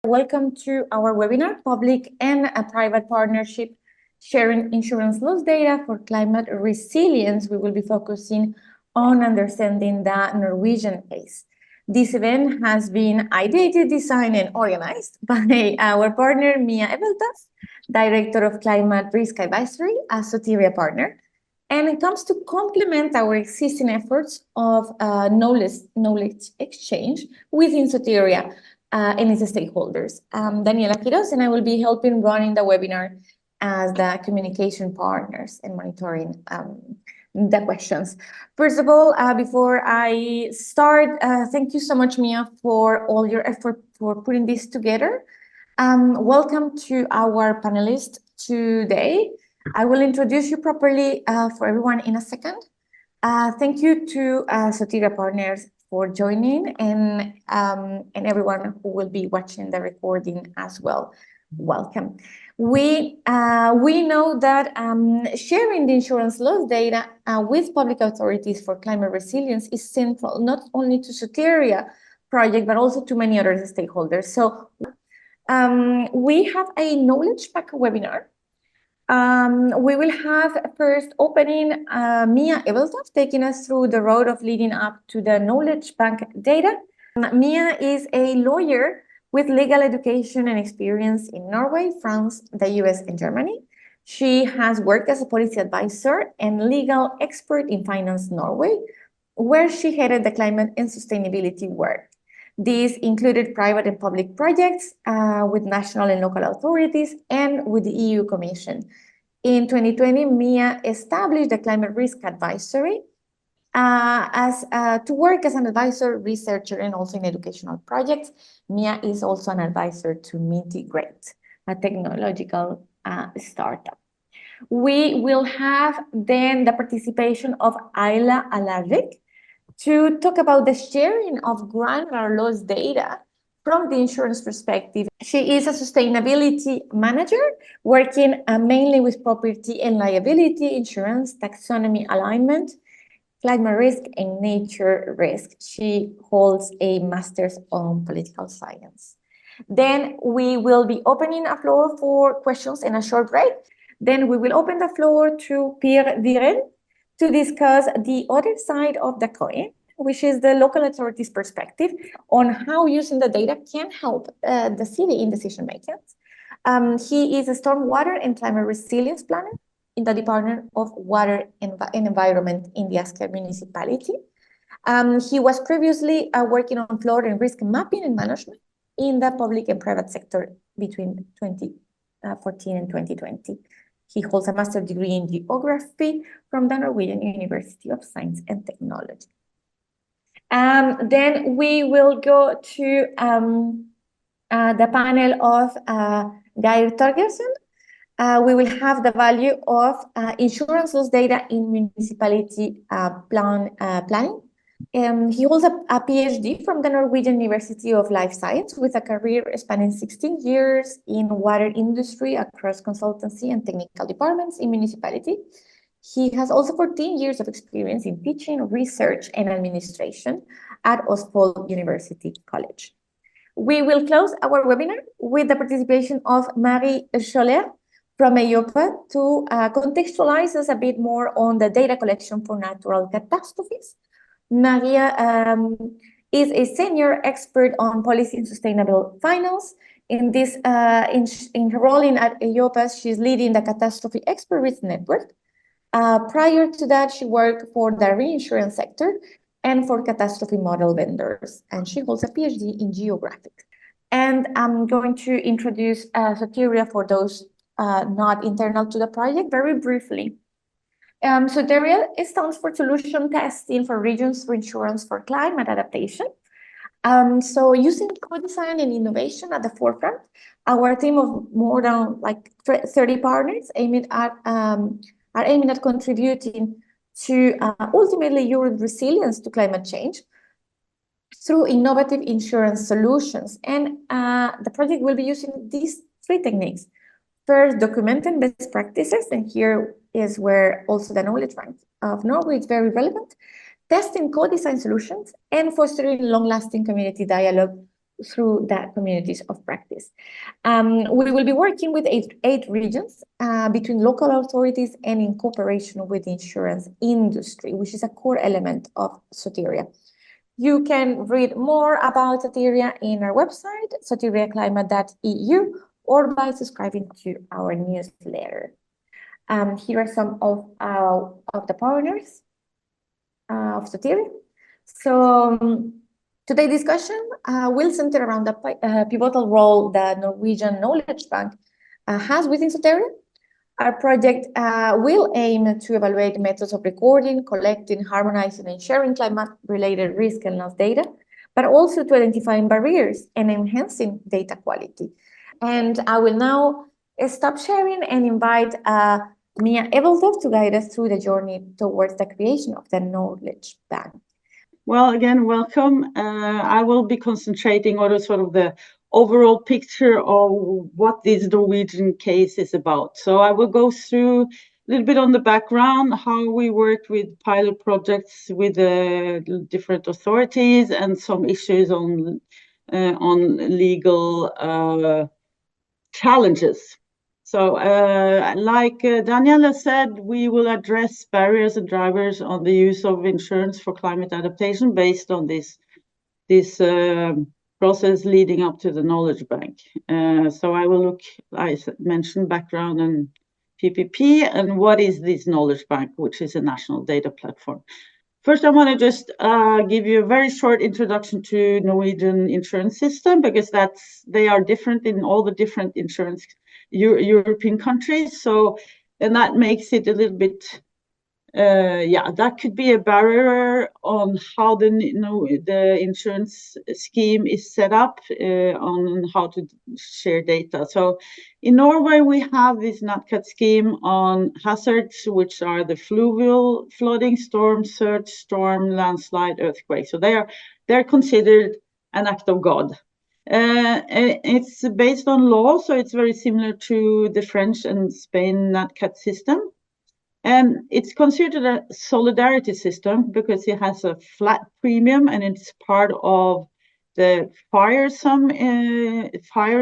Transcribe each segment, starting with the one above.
Welcome to our webinar, Public and Private Partnership Sharing Insurance Loss Data for Climate Resilience. We will be focusing on understanding the Norwegian case. This event has been ideated, designed, and organized by our partner, Mia Ebeltoft, Director of Climate Risk Advisory, a Soteria partner. And it comes to complement our existing efforts of knowledge exchange within Soteria and its stakeholders. Daniela Quiroz and I will be helping running the webinar as the communication partners and monitoring the questions. First of all, before I start, thank you so much, Mia, for all your effort for putting this together. Welcome to our panelists today. I will introduce you properly for everyone in a second. Thank you to Soteria partners for joining and everyone who will be watching the recording as well. Welcome. We know that sharing the insurance loss data with public authorities for climate resilience is central not only to Soteria project but also to many other stakeholders. So we have a knowledge pack webinar. We will have first opening Mia Ebeltoft taking us through the road of leading up to the knowledge bank data. Mia is a lawyer with legal education and experience in Norway, France, the US, and Germany. She has worked as a policy advisor and legal expert in Finance Norway, where she headed the climate and sustainability work. These included private and public projects with national and local authorities and with the EU Commission. In 2020, Mia established the Climate Risk Advisory to work as an advisor, researcher, and also in educational projects. Mia is also an advisor to Mitigate, a technological startup. We will have then the participation of Ajla Alagic to talk about the sharing of granular loss data from the insurance perspective. She is a sustainability manager working mainly with property and liability insurance, taxonomy alignment, climate risk, and nature risk. She holds a master's on political science. Then we will be opening a floor for questions and a short break. Then we will open the floor to Wiréhn to discuss the other side of the coin, which is the local authorities' perspective on how using the data can help the city in decision making. He is a stormwater and climate resilience planner in the Department of Water and Environment in the Asker Municipality. He was previously working on flood and risk mapping and management in the public and private sector between 2014 and 2020. He holds a master's degree in geography from the Norwegian University of Science and Technology. Then we will go to the panel of Geir Torgersen. We will have the value of insurance loss data in municipality planning. He holds a PhD from the Norwegian University of Life Science with a career spanning 16 years in water industry across consultancy and technical departments in municipality. He has also 14 years of experience in teaching, research, and administration at Østfold University College. We will close our webinar with the participation of Marie Scholer from EIOPA to contextualize us a bit more on the data collection for natural catastrophes. Maria is a senior expert on policy and sustainable finance. In her role at EIOPA, she's leading the Catastrophe Expert Risk Network. Prior to that, she worked for the reinsurance sector and for catastrophe model vendors, and she holds a PhD in geography. And I'm going to introduce Soteria for those not internal to the project very briefly. Soteria stands for Solution Testing for Regions for Insurance for Climate Adaptation. So using co-design and innovation at the forefront, our team of more than 30 partners are aiming at contributing to ultimately Europe's resilience to climate change through innovative insurance solutions. And the project will be using these three techniques. First, documenting best practices, and here is where also the knowledge bank of Norway is very relevant. Testing co-design solutions and fostering long-lasting community dialogue through that communities of practice. We will be working with eight regions between local authorities and in cooperation with the insurance industry, which is a core element of Soteria. You can read more about Soteria in our website, soteriaclimate.eu, or by subscribing to our newsletter. Here are some of the partners of Soteria. So today's discussion will center around the pivotal role that Norwegian Knowledge Bank has within Soteria. Our project will aim to evaluate methods of recording, collecting, harmonizing, and sharing climate-related risk and loss data, but also to identifying barriers and enhancing data quality. And I will now stop sharing and invite Mia Ebeltoft to guide us through the journey towards the creation of the Knowledge Bank. Well, again, welcome. I will be concentrating on sort of the overall picture of what this Norwegian case is about. So I will go through a little bit on the background, how we worked with pilot projects with the different authorities, and some issues on legal challenges. So like Daniela said, we will address barriers and drivers on the use of insurance for climate adaptation based on this process leading up to the Knowledge Bank. So I will look, I mentioned background and PPP, and what is this Knowledge Bank, which is a national data platform. First, I want to just give you a very short introduction to Norwegian insurance system, because they are different in all the different insurance European countries. So, and that makes it a little bit, that could be a barrier on how the insurance scheme is set up, on how to share data. So in Norway, we have this NatCat scheme on hazards, which are the fluvial flooding, storm surge, storm, landslide, earthquake. So they're considered an act of God. It's based on law, so it's very similar to the French and Spain NatCat system. And it's considered a solidarity system because it has a flat premium and it's part of the fire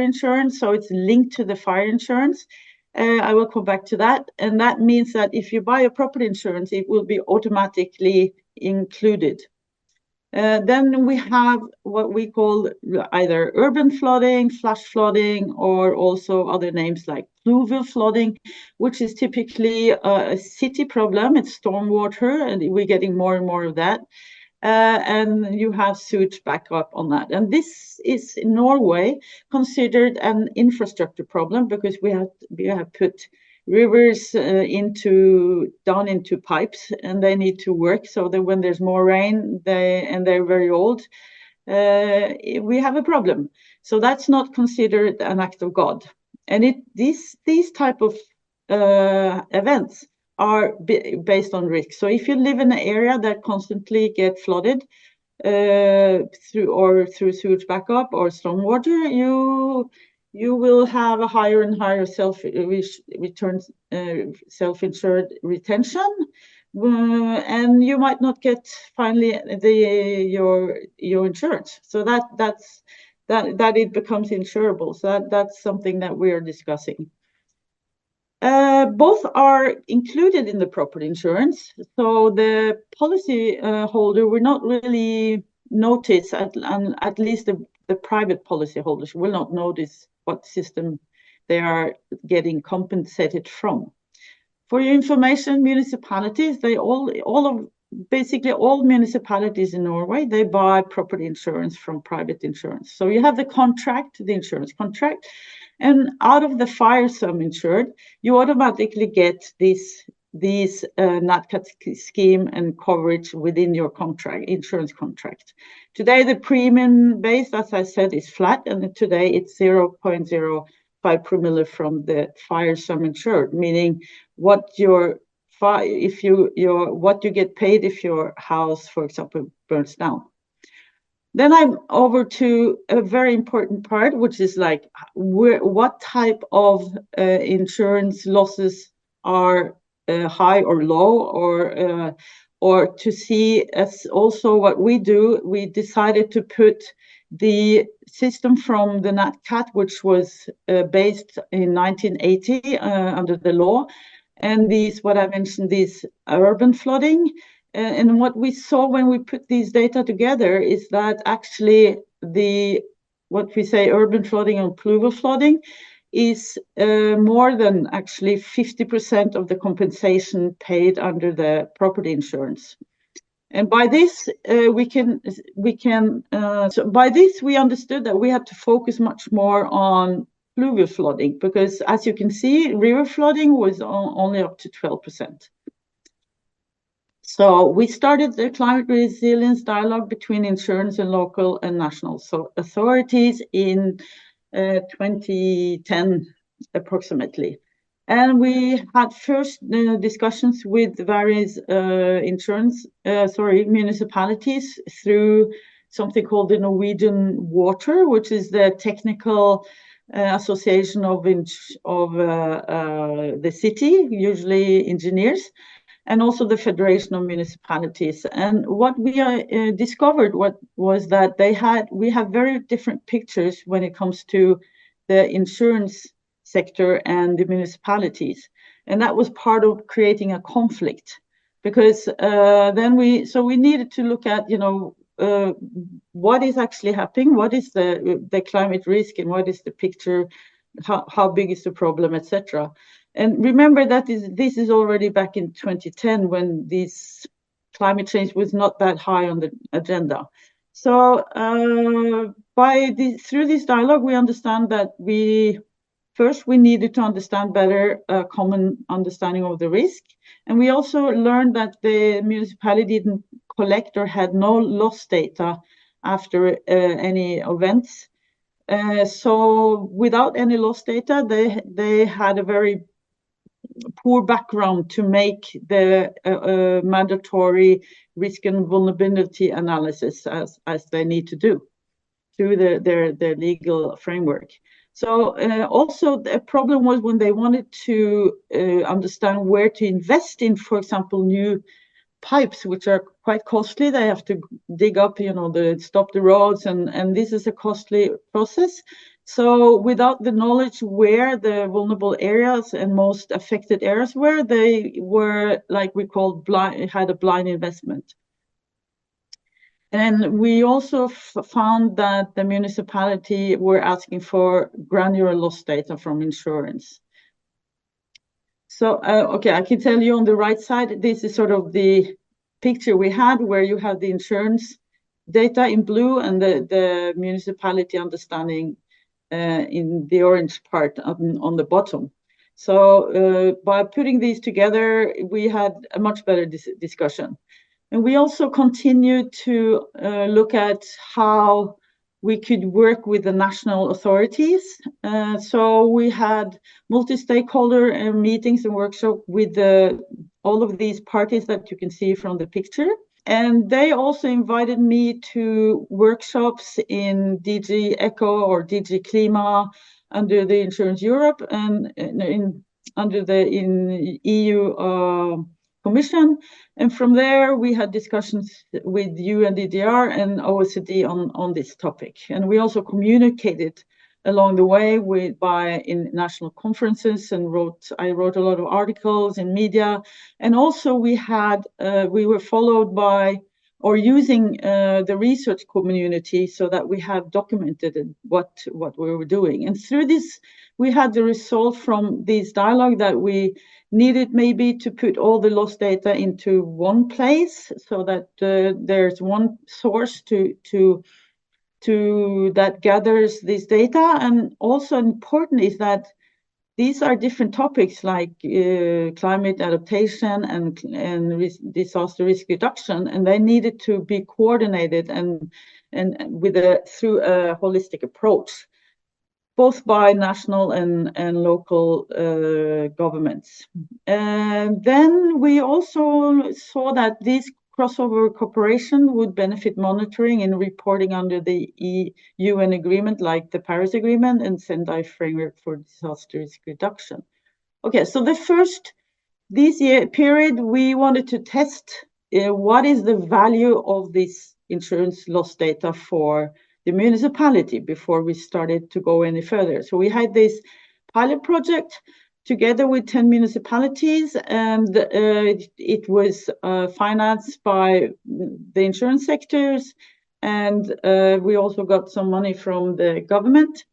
insurance, so it's linked to the fire insurance. I will come back to that. And that means that if you buy a property insurance, it will be automatically included. Then we have what we call either urban flooding, flash flooding, or also other names like fluvial flooding, which is typically a city problem. It's stormwater, and we're getting more and more of that. And you have sewage backup on that. And this is in Norway considered an infrastructure problem because we have put rivers down into pipes, and they need to work so that when there's more rain, they're very old, we have a problem. So that's not considered an act of God. And these type of events are based on risk. So if you live in an area that constantly get flooded through sewage backup or stormwater, you will have a higher and higher self-insured retention, and you might not get finally your insurance. So that it becomes insurable. So that's something that we are discussing. Both are included in the property insurance. So the policy holder will not really notice, at least the private policy holders will not notice what system they are getting compensated from. For your information, municipalities, basically all municipalities in Norway, they buy property insurance from private insurance. So you have the insurance contract, and out of the fire sum insured, you automatically get these NatCat scheme and coverage within your insurance contract. Today, the premium base, as I said, is flat, and today it's 0.05 promille from the fire sum insured, meaning what you get paid if your house, for example, burns down. Then I'm over to a very important part, which is like what type of insurance losses are high or low, or to see as also what we do. We decided to put the system from the NatCat, which was based in 1980 under the law, and these, what I mentioned, these urban flooding. And what we saw when we put these data together is that actually what we say urban flooding and pluvial flooding is more than actually 50% of the compensation paid under the property insurance. And by this, we understood that we had to focus much more on pluvial flooding, because as you can see, river flooding was only up to 12%. So we started the climate resilience dialogue between insurance and local and national authorities in 2010 approximately. And we had first discussions with various municipalities through something called the Norwegian Water, which is the technical association of the city, usually engineers, and also the Federation of Municipalities. And what we discovered was that we have very different pictures when it comes to the insurance sector and the municipalities. And that was part of creating a conflict, because we needed to look at, what is actually happening, what is the climate risk, and what is the picture, how big is the problem, etc. And remember that this is already back in 2010, when this climate change was not that high on the agenda. So through this dialogue, we understand that we needed to understand better a common understanding of the risk. And we also learned that the municipality didn't collect or had no loss data after any events. So without any loss data, they had a very poor background to make the mandatory risk and vulnerability analysis as they need to do through their legal framework. So also the problem was when they wanted to understand where to invest in, for example, new pipes, which are quite costly. They have to dig up, stop the roads, and this is a costly process. So without the knowledge where the vulnerable areas and most affected areas were, they were, like we called, had a blind investment. And we also found that the municipality were asking for granular loss data from insurance. So, okay, I can tell you on the right side, this is sort of the picture we had, where you have the insurance data in blue and the municipality understanding in the orange part on the bottom. So by putting these together, we had a much better discussion. And we also continued to look at how we could work with the national authorities. So we had multi-stakeholder meetings and workshops with all of these parties that you can see from the picture. And they also invited me to workshops in DG Eco or DG Klima under the Insurance Europe and under the EU Commission. And from there, we had discussions with UNDDR and OECD on this topic. And we also communicated along the way in national conferences, and I wrote a lot of articles in media. And also we were followed by or using the research community so that we have documented what we were doing. And through this, we had the result from this dialogue that we needed maybe to put all the loss data into one place so that there's one source that gathers this data. And also important is that these are different topics like climate adaptation and disaster risk reduction, and they needed to be coordinated and through a holistic approach, both by national and local governments. And then we also saw that this crossover cooperation would benefit monitoring and reporting under the UN agreement, like the Paris Agreement and Sendai Framework for Disaster Risk Reduction. Okay, so this year period, we wanted to test what is the value of this insurance loss data for the municipality before we started to go any further. So we had this pilot project together with 10 municipalities, and it was financed by the insurance sectors, and we also got some money from the government.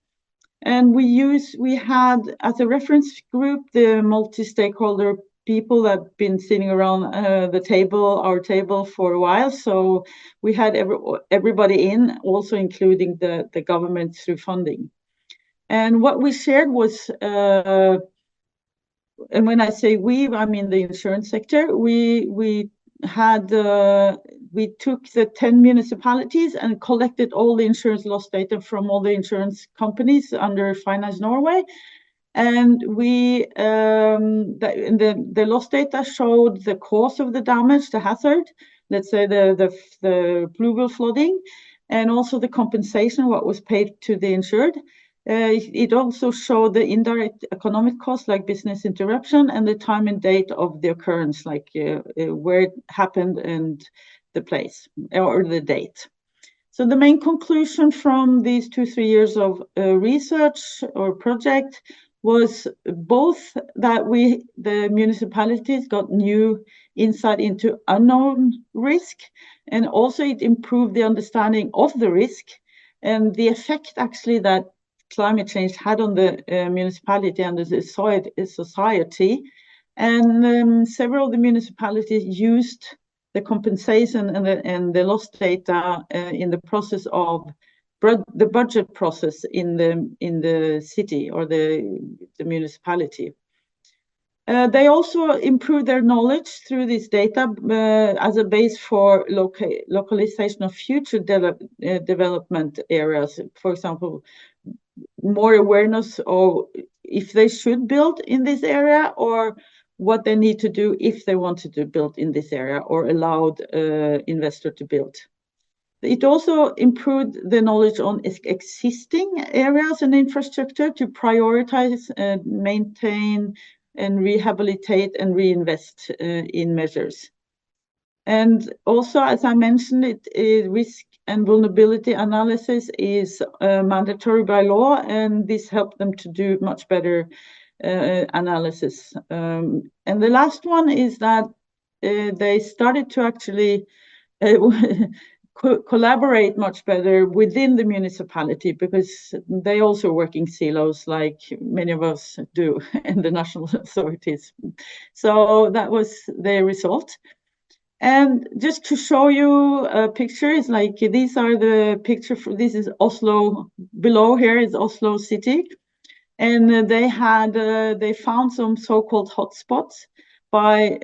And we had as a reference group the multi-stakeholder people that have been sitting around our table for a while. So we had everybody in, also including the government through funding. And what we shared was, and when I say we, I mean the insurance sector. We took the 10 municipalities and collected all the insurance loss data from all the insurance companies under Finance Norway. And the loss data showed the cause of the damage, the hazard, let's say the pluvial flooding, and also the compensation, what was paid to the insured. It also showed the indirect economic costs like business interruption and the time and date of the occurrence, like where it happened and the place or the date. So the main conclusion from these 2-3 years of research or project was both that the municipalities got new insight into unknown risk, and also it improved the understanding of the risk and the effect actually that climate change had on the municipality and the society. And several of the municipalities used the compensation and the loss data in the process of the budget process in the city or the municipality. They also improved their knowledge through this data as a base for localization of future development areas. For example, more awareness of if they should build in this area or what they need to do if they wanted to build in this area or allowed investor to build. It also improved the knowledge on existing areas and infrastructure to prioritize, maintain, and rehabilitate and reinvest in measures. And also, as I mentioned, risk and vulnerability analysis is mandatory by law, and this helped them to do much better analysis. And the last one is that they started to actually collaborate much better within the municipality, because they also work in silos like many of us do in the national authorities. So that was the result. And just to show you a picture, it's like these are the picture. This is Oslo. Below here is Oslo city, and they found some so-called hotspots by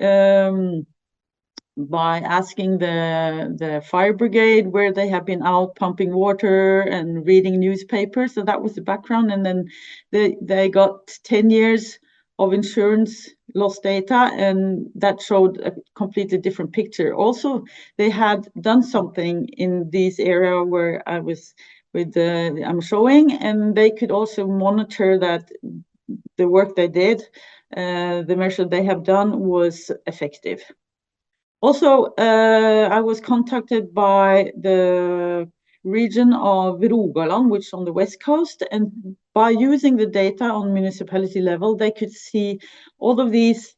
asking the fire brigade where they have been out pumping water and reading newspapers. So that was the background, and then they got 10 years of insurance loss data, and that showed a completely different picture. Also, they had done something in this area where I was I'm showing, and they could also monitor that the work they did, the measure they have done was effective. Also, I was contacted by the region of Rogaland, which is on the west coast, and by using the data on municipality level, they could see all of these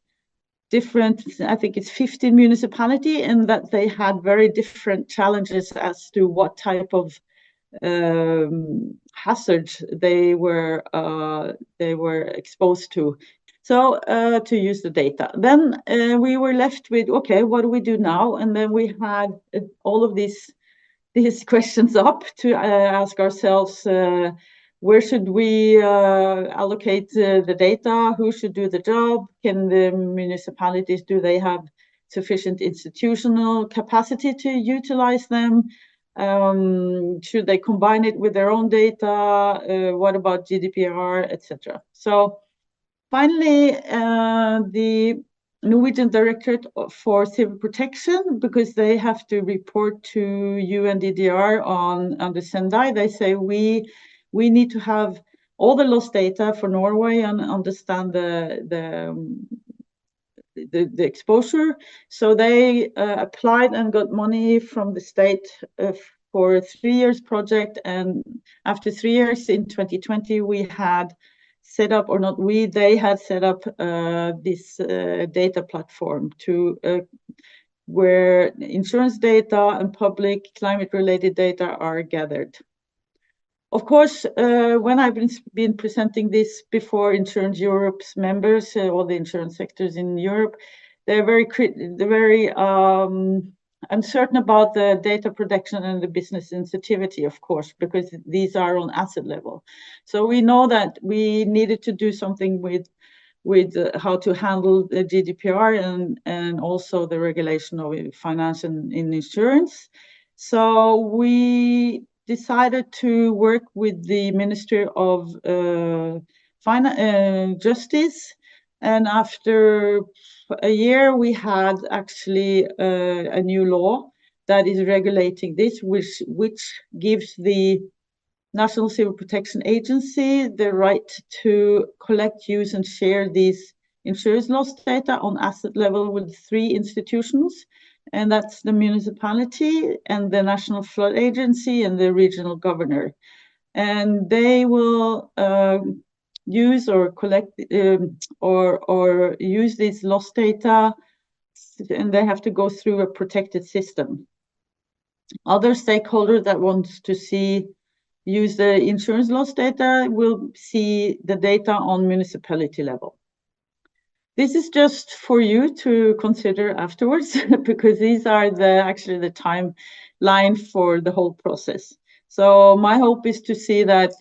different, I think it's 15 municipalities, and that they had very different challenges as to what type of hazards they were exposed to. So to use the data. Then we were left with, okay, what do we do now? And then we had all of these questions up to ask ourselves, where should we allocate the data? Who should do the job? Can the municipalities, do they have sufficient institutional capacity to utilize them? Should they combine it with their own data? What about GDPR, etc.? So finally, the Norwegian Directorate for Civil Protection, because they have to report to UNDDR on the Sendai, they say we need to have all the loss data for Norway and understand the exposure. So they applied and got money from the state for a 3 years project, and after 3 years in 2020 we had set up, or not we, they had set up this data platform to where insurance data and public climate-related data are gathered. Of course, when I've been presenting this before Insurance Europe's members, all the insurance sectors in Europe, they're very uncertain about the data protection and the business sensitivity, of course, because these are on asset level. So we know that we needed to do something with how to handle the GDPR and also the regulation of finance and in insurance. So we decided to work with the Ministry of Justice, and after a year we had actually a new law that is regulating this, which gives the National Civil Protection Agency the right to collect, use and share these insurance loss data on asset level with 3 institutions, and that's the municipality and the National Flood Agency and the regional governor. And they will use or collect or use this loss data, and they have to go through a protected system. Other stakeholders that want to use the insurance loss data will see the data on municipality level. This is just for you to consider afterwards, because these are actually the timeline for the whole process. So my hope is to see that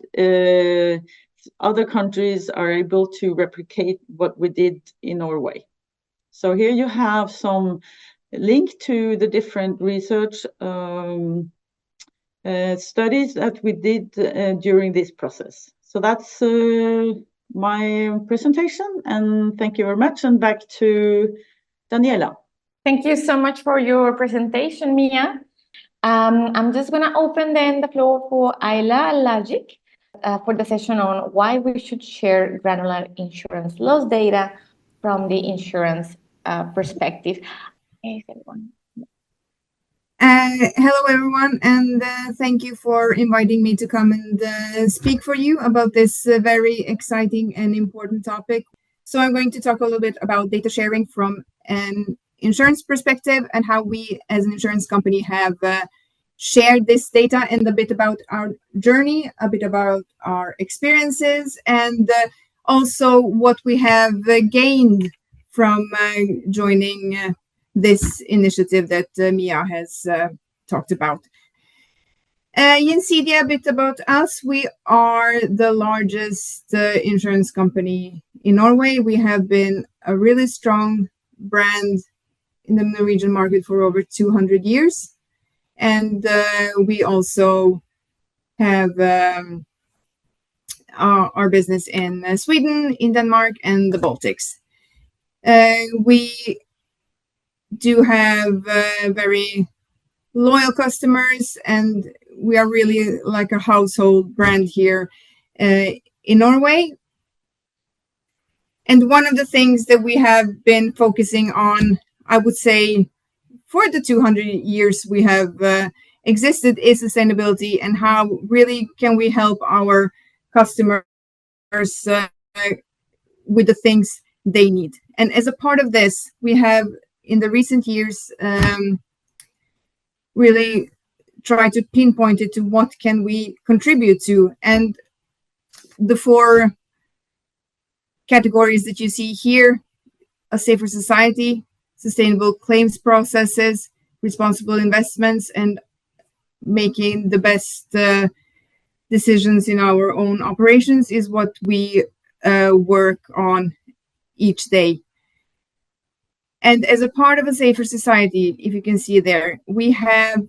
other countries are able to replicate what we did in Norway. So here you have some link to the different research studies that we did during this process. So that's my presentation, and thank you very much, and back to Daniela. Thank you so much for your presentation, Mia. I'm just going to open then the floor for Ajla Alagic for the session on why we should share granular insurance loss data from the insurance perspective. Hey, everyone. Hello, everyone, and thank you for inviting me to come and speak for you about this very exciting and important topic. So I'm going to talk a little bit about data sharing from an insurance perspective and how we as an insurance company have shared this data, and a bit about our journey, a bit about our experiences, and also what we have gained from joining this initiative that Mia has talked about. Gjensidige, a bit about us. We are the largest insurance company in Norway. We have been a really strong brand in the Norwegian market for over 200 years. And we also have our business in Sweden, in Denmark, and the Baltics. We do have very loyal customers, and we are really like a household brand here in Norway. And one of the things that we have been focusing on, I would say, for the 200 years we have existed, is sustainability, and how really can we help our customers with the things they need. And as a part of this, we have in the recent years really try to pinpoint it to what can we contribute to. And the 4 categories that you see here: a safer society, sustainable claims processes, responsible investments, and making the best decisions in our own operations, is what we work on each day. And as a part of a safer society, if you can see there, we have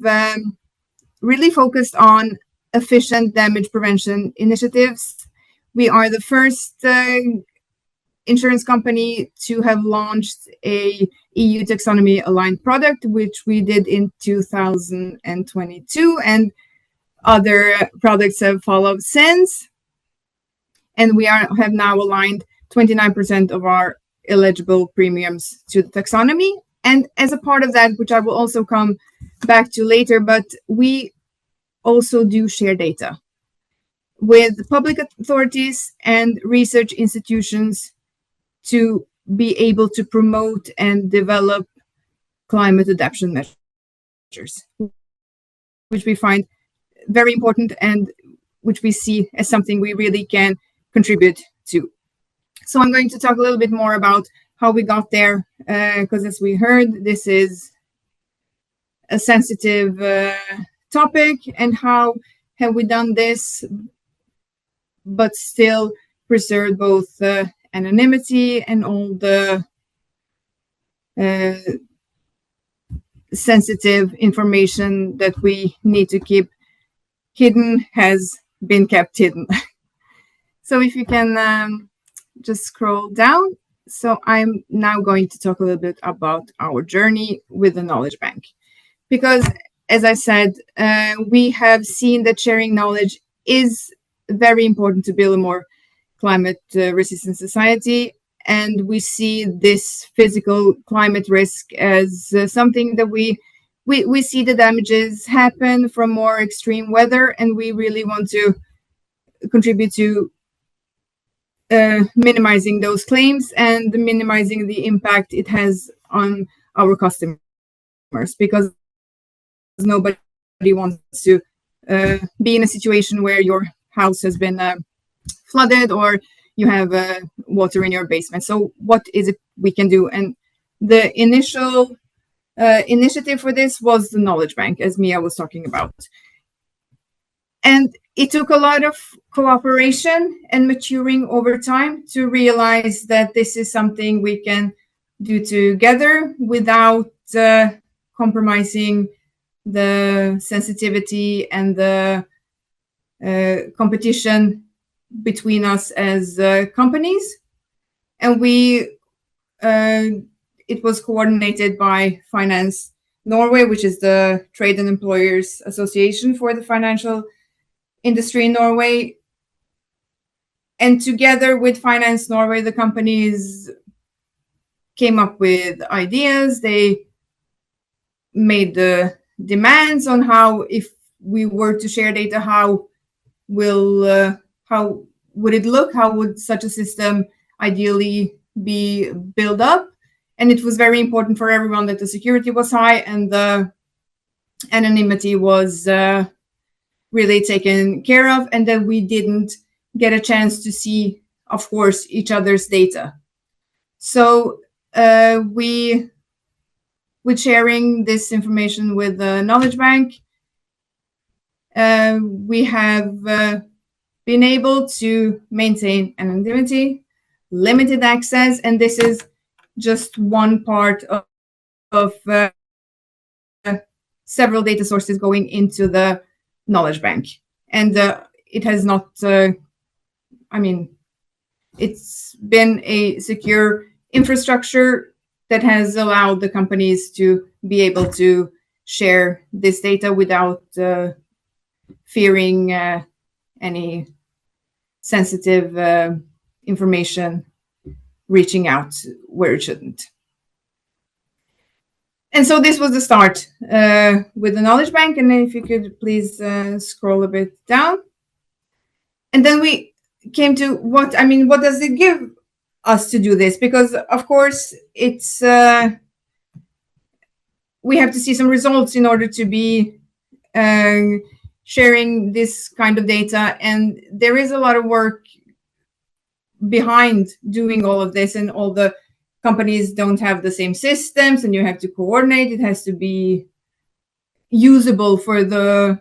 really focused on efficient damage prevention initiatives. We are the first insurance company to have launched a EU taxonomy aligned product, which we did in 2022, and other products have followed since. And we have now aligned 29% of our eligible premiums to the taxonomy. And as a part of that, which I will also come back to later, but we also do share data with public authorities and research institutions to be able to promote and develop climate adaptation measures, which we find very important and which we see as something we really can contribute to. So I'm going to talk a little bit more about how we got there, because as we heard, this is a sensitive topic, and how have we done this but still preserve both anonymity and all the sensitive information that we need to keep hidden has been kept hidden. So if you can just scroll down. So I'm now going to talk a little bit about our journey with the knowledge bank, because as I said, we have seen that sharing knowledge is very important to build a more climate resistant society. And we see this physical climate risk as something that we see the damages happen from more extreme weather, and we really want to contribute to minimizing those claims and minimizing the impact it has on our customers, because nobody wants to be in a situation where your house has been flooded or you have water in your basement. So what is it we can do? And the initial initiative for this was the knowledge bank, as Mia was talking about. And it took a lot of cooperation and maturing over time to realize that this is something we can do together without compromising the sensitivity and the competition between us as companies. And it was coordinated by Finance Norway, which is the Trade and Employers Association for the financial industry in Norway. And together with Finance Norway, the companies came up with ideas. They made the demands on how, if we were to share data, how would it look? How would such a system ideally be built up? And it was very important for everyone that the security was high and the anonymity was really taken care of, and that we didn't get a chance to see, of course, each other's data. So with sharing this information with the knowledge bank, we have been able to maintain anonymity, limited access, and this is just one part of several data sources going into the knowledge bank. And it has not, it's been a secure infrastructure that has allowed the companies to be able to share this data without fearing any sensitive information reaching out where it shouldn't. And so this was the start with the knowledge bank. And if you could please scroll a bit down. And then we came to what does it give us to do this? Because of course it's we have to see some results in order to be sharing this kind of data. And there is a lot of work behind doing all of this, and all the companies don't have the same systems, and you have to coordinate. It has to be usable for the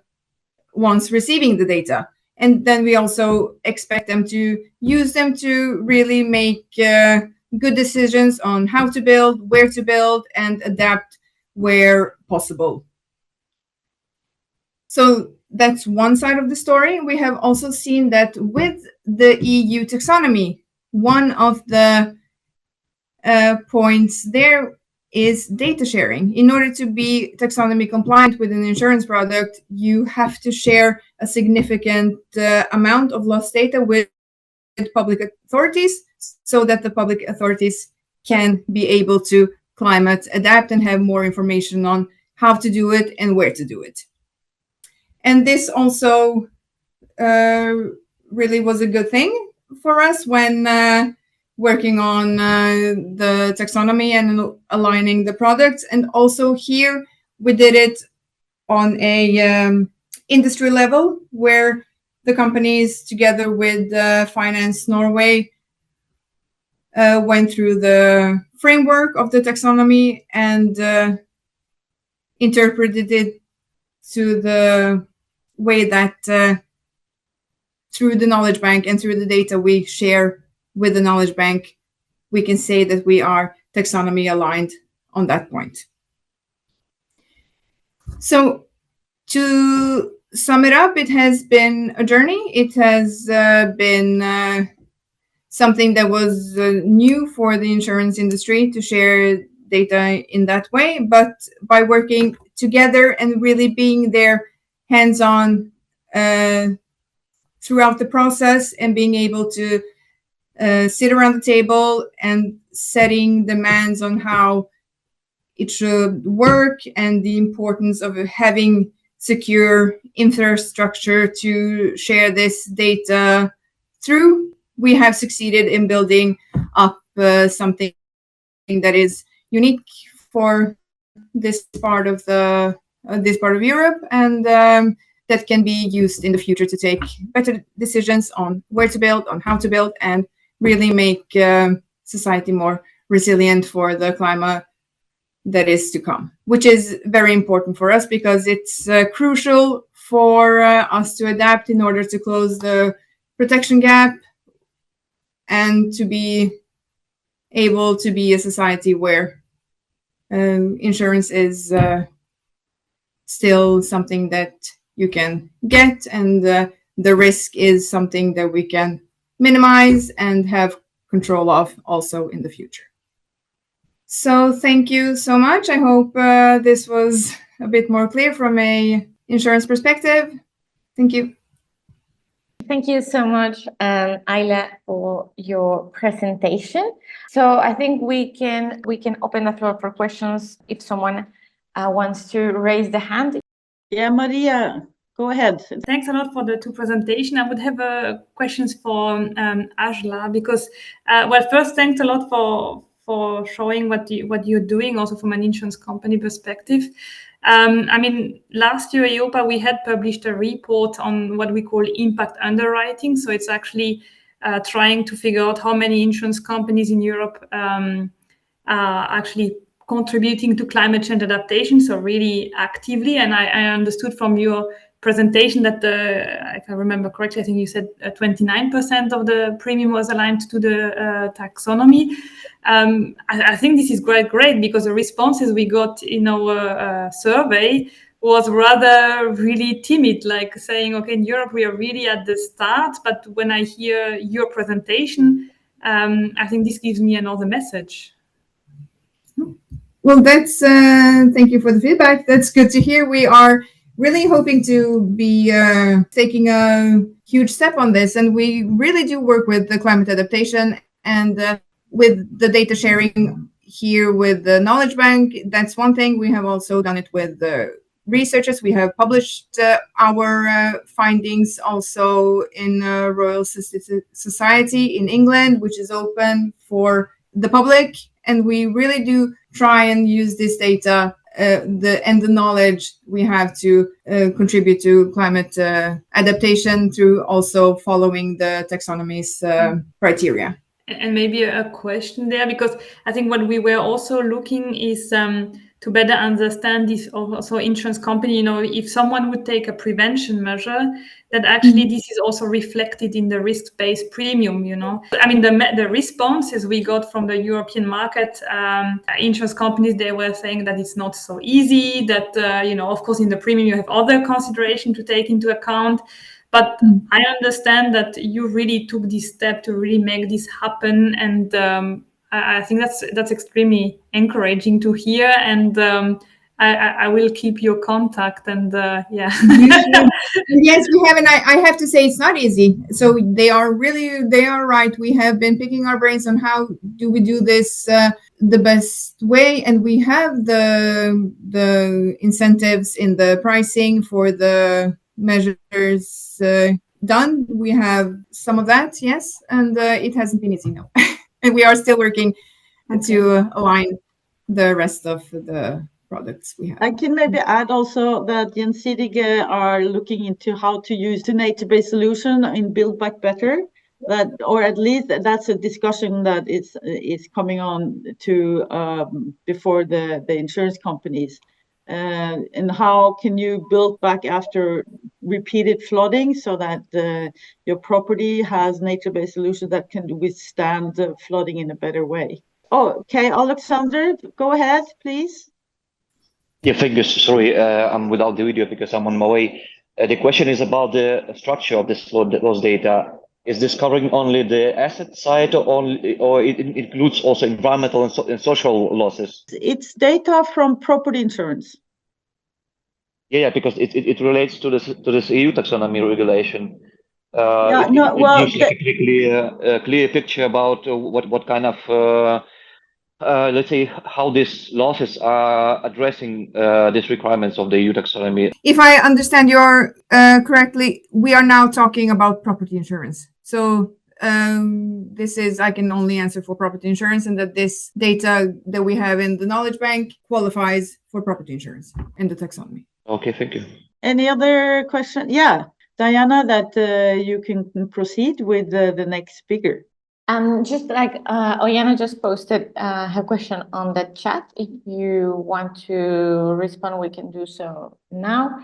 ones receiving the data. And then we also expect them to use them to really make good decisions on how to build, where to build, and adapt where possible. So that's one side of the story. We have also seen that with the EU taxonomy, one of the points there is data sharing. In order to be taxonomy compliant with an insurance product, you have to share a significant amount of loss data with public authorities, so that the public authorities can be able to climate adapt and have more information on how to do it and where to do it. And this also really was a good thing for us when working on the taxonomy and aligning the products. And also here we did it on a industry level, where the companies together with Finance Norway went through the framework of the taxonomy and interpreted it to the way that through the knowledge bank and through the data we share with the knowledge bank, we can say that we are taxonomy aligned on that point. So to sum it up, it has been a journey. It has been something that was new for the insurance industry to share data in that way, but by working together and really being there hands-on throughout the process and being able to sit around the table and setting demands on how it should work and the importance of having secure infrastructure to share this data through, we have succeeded in building up something that is unique for this part of Europe, and that can be used in the future to take better decisions on where to build, on how to build, and really make society more resilient for the climate that is to come, which is very important for us because it's crucial for us to adapt in order to close the protection gap and to be able to be a society where insurance is still something that you can get, and the risk is something that we can minimize and have control of also in the future. So thank you so much. I hope this was a bit more clear from a insurance perspective. Thank you. Thank you so much, Ajla, for your presentation. So I think we can open the floor for questions if someone wants to raise the hand. Yeah, Maria, go ahead. Thanks a lot for the two presentations. I would have questions for Ajla, because, well, first, thanks a lot for showing what you're doing, also from an insurance company perspective. I mean, last year, EIOPA, we had published a report on what we call impact underwriting. So it's actually trying to figure out how many insurance companies in Europe are actually contributing to climate change adaptation, so really actively. And I understood from your presentation that, if I remember correctly, I think you said 29% of the premium was aligned to the taxonomy. I think this is great, because the responses we got in our survey was rather really timid, like saying, okay, in Europe we are really at the start, but when I hear your presentation, I think this gives me another message. Well, that's thank you for the feedback. That's good to hear. We are really hoping to be taking a huge step on this, and we really do work with the climate adaptation and with the data sharing here with the knowledge bank. That's one thing. We have also done it with the researchers. We have published our findings also in Royal Society in England, which is open for the public. And we really do try and use this data and the knowledge we have to contribute to climate adaptation through also following the taxonomy's criteria. And maybe a question there, because I think what we were also looking is to better understand this also insurance company, you know, if someone would take a prevention measure, that actually this is also reflected in the risk-based premium, you know. I mean, the responses we got from the European market, insurance companies, they were saying that it's not so easy, that, you know, of course, in the premium, you have other consideration to take into account. But I understand that you really took this step to really make this happen, and I think that's extremely encouraging to hear. And I will keep your contact. And yeah. Yes, we have, and I have to say it's not easy. So they are right. We have been picking our brains on how do we do this the best way, and we have the incentives in the pricing for the measures done. We have some of that, yes, and it hasn't been easy, no. And we are still working to align the rest of the products we have. I can maybe add also that Gjensidige are looking into how to use the nature-based solution in Build Back Better. That, or at least that's a discussion that is coming on to before the insurance companies. And how can you build back after repeated flooding so that your property has nature-based solutions that can withstand the flooding in a better way? Oh, okay, Alexander, go ahead, please. Yeah, thank you. Sorry, I'm without the video because I'm on my way. The question is about the structure of this loss data. Is this covering only the asset side, or it includes also environmental and social losses? It's data from property insurance. Yeah, because it relates to this EU taxonomy regulation. Yeah, it gives like a clear picture about what kind of let's say how these losses are addressing these requirements of the EU taxonomy. If I understand you correctly, we are now talking about property insurance. So this is, I can only answer for property insurance, and that this data that we have in the knowledge bank qualifies for property insurance in the taxonomy. Okay, thank you. Any other question? Yeah, Diana, that you can proceed with the next speaker. Just like Oyana just posted her question on the chat. If you want to respond, we can do so now.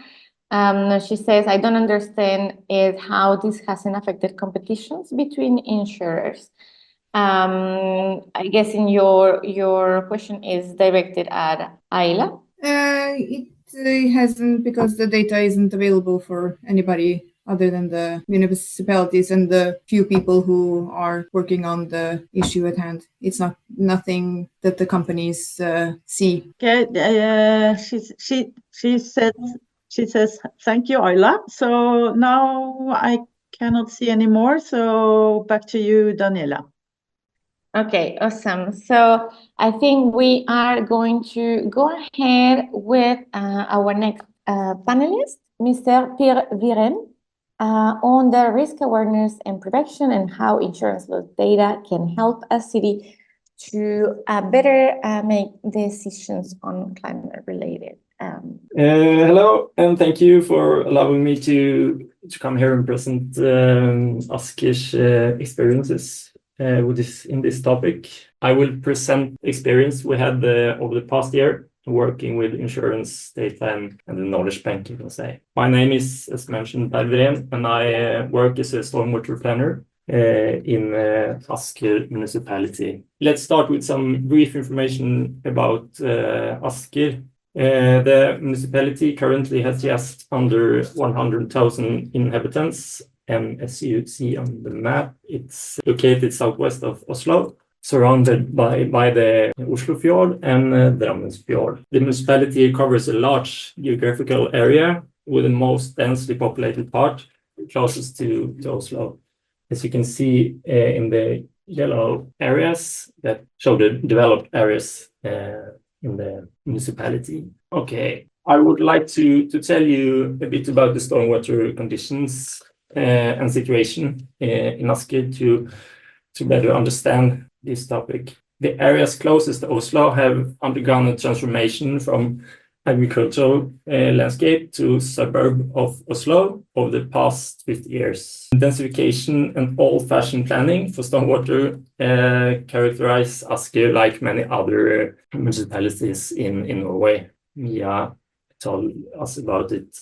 She says, I don't understand is how this hasn't affected competitions between insurers. I guess in your question is directed at Ajla. It hasn't, because the data isn't available for anybody other than the municipalities and the few people who are working on the issue at hand. It's nothing that the companies see. Okay, she says thank you, Ajla. So now I cannot see anymore. So back to you, Daniela. Okay, awesome. So I think we are going to go ahead with our next panelist, Mr. Wiréhn, on the risk awareness and prevention and how insurance loss data can help a city to better make decisions on climate-related. Hello, and thank you for allowing me to come here and present Asker's experiences in this topic. I will present experience we had over the past year working with insurance data and the knowledge bank, you can say. My name is, as mentioned, Wiréhn, and I work as a stormwater planner in Asker Municipality. Let's start with some brief information about Asker. The municipality currently has just under 100,000 inhabitants, and as you see on the map, it's located southwest of Oslo, surrounded by the Oslofjord and Drammensfjord. The municipality covers a large geographical area with the most densely populated part closest to Oslo. As you can see in the yellow areas that show the developed areas in the municipality. Okay, I would like to tell you a bit about the stormwater conditions and situation in Asker to better understand this topic. The areas closest to Oslo have undergone a transformation from agricultural landscape to suburb of Oslo over the past 50 years. Densification and old-fashioned planning for stormwater characterize Asker like many other municipalities in Norway. Mia told us about it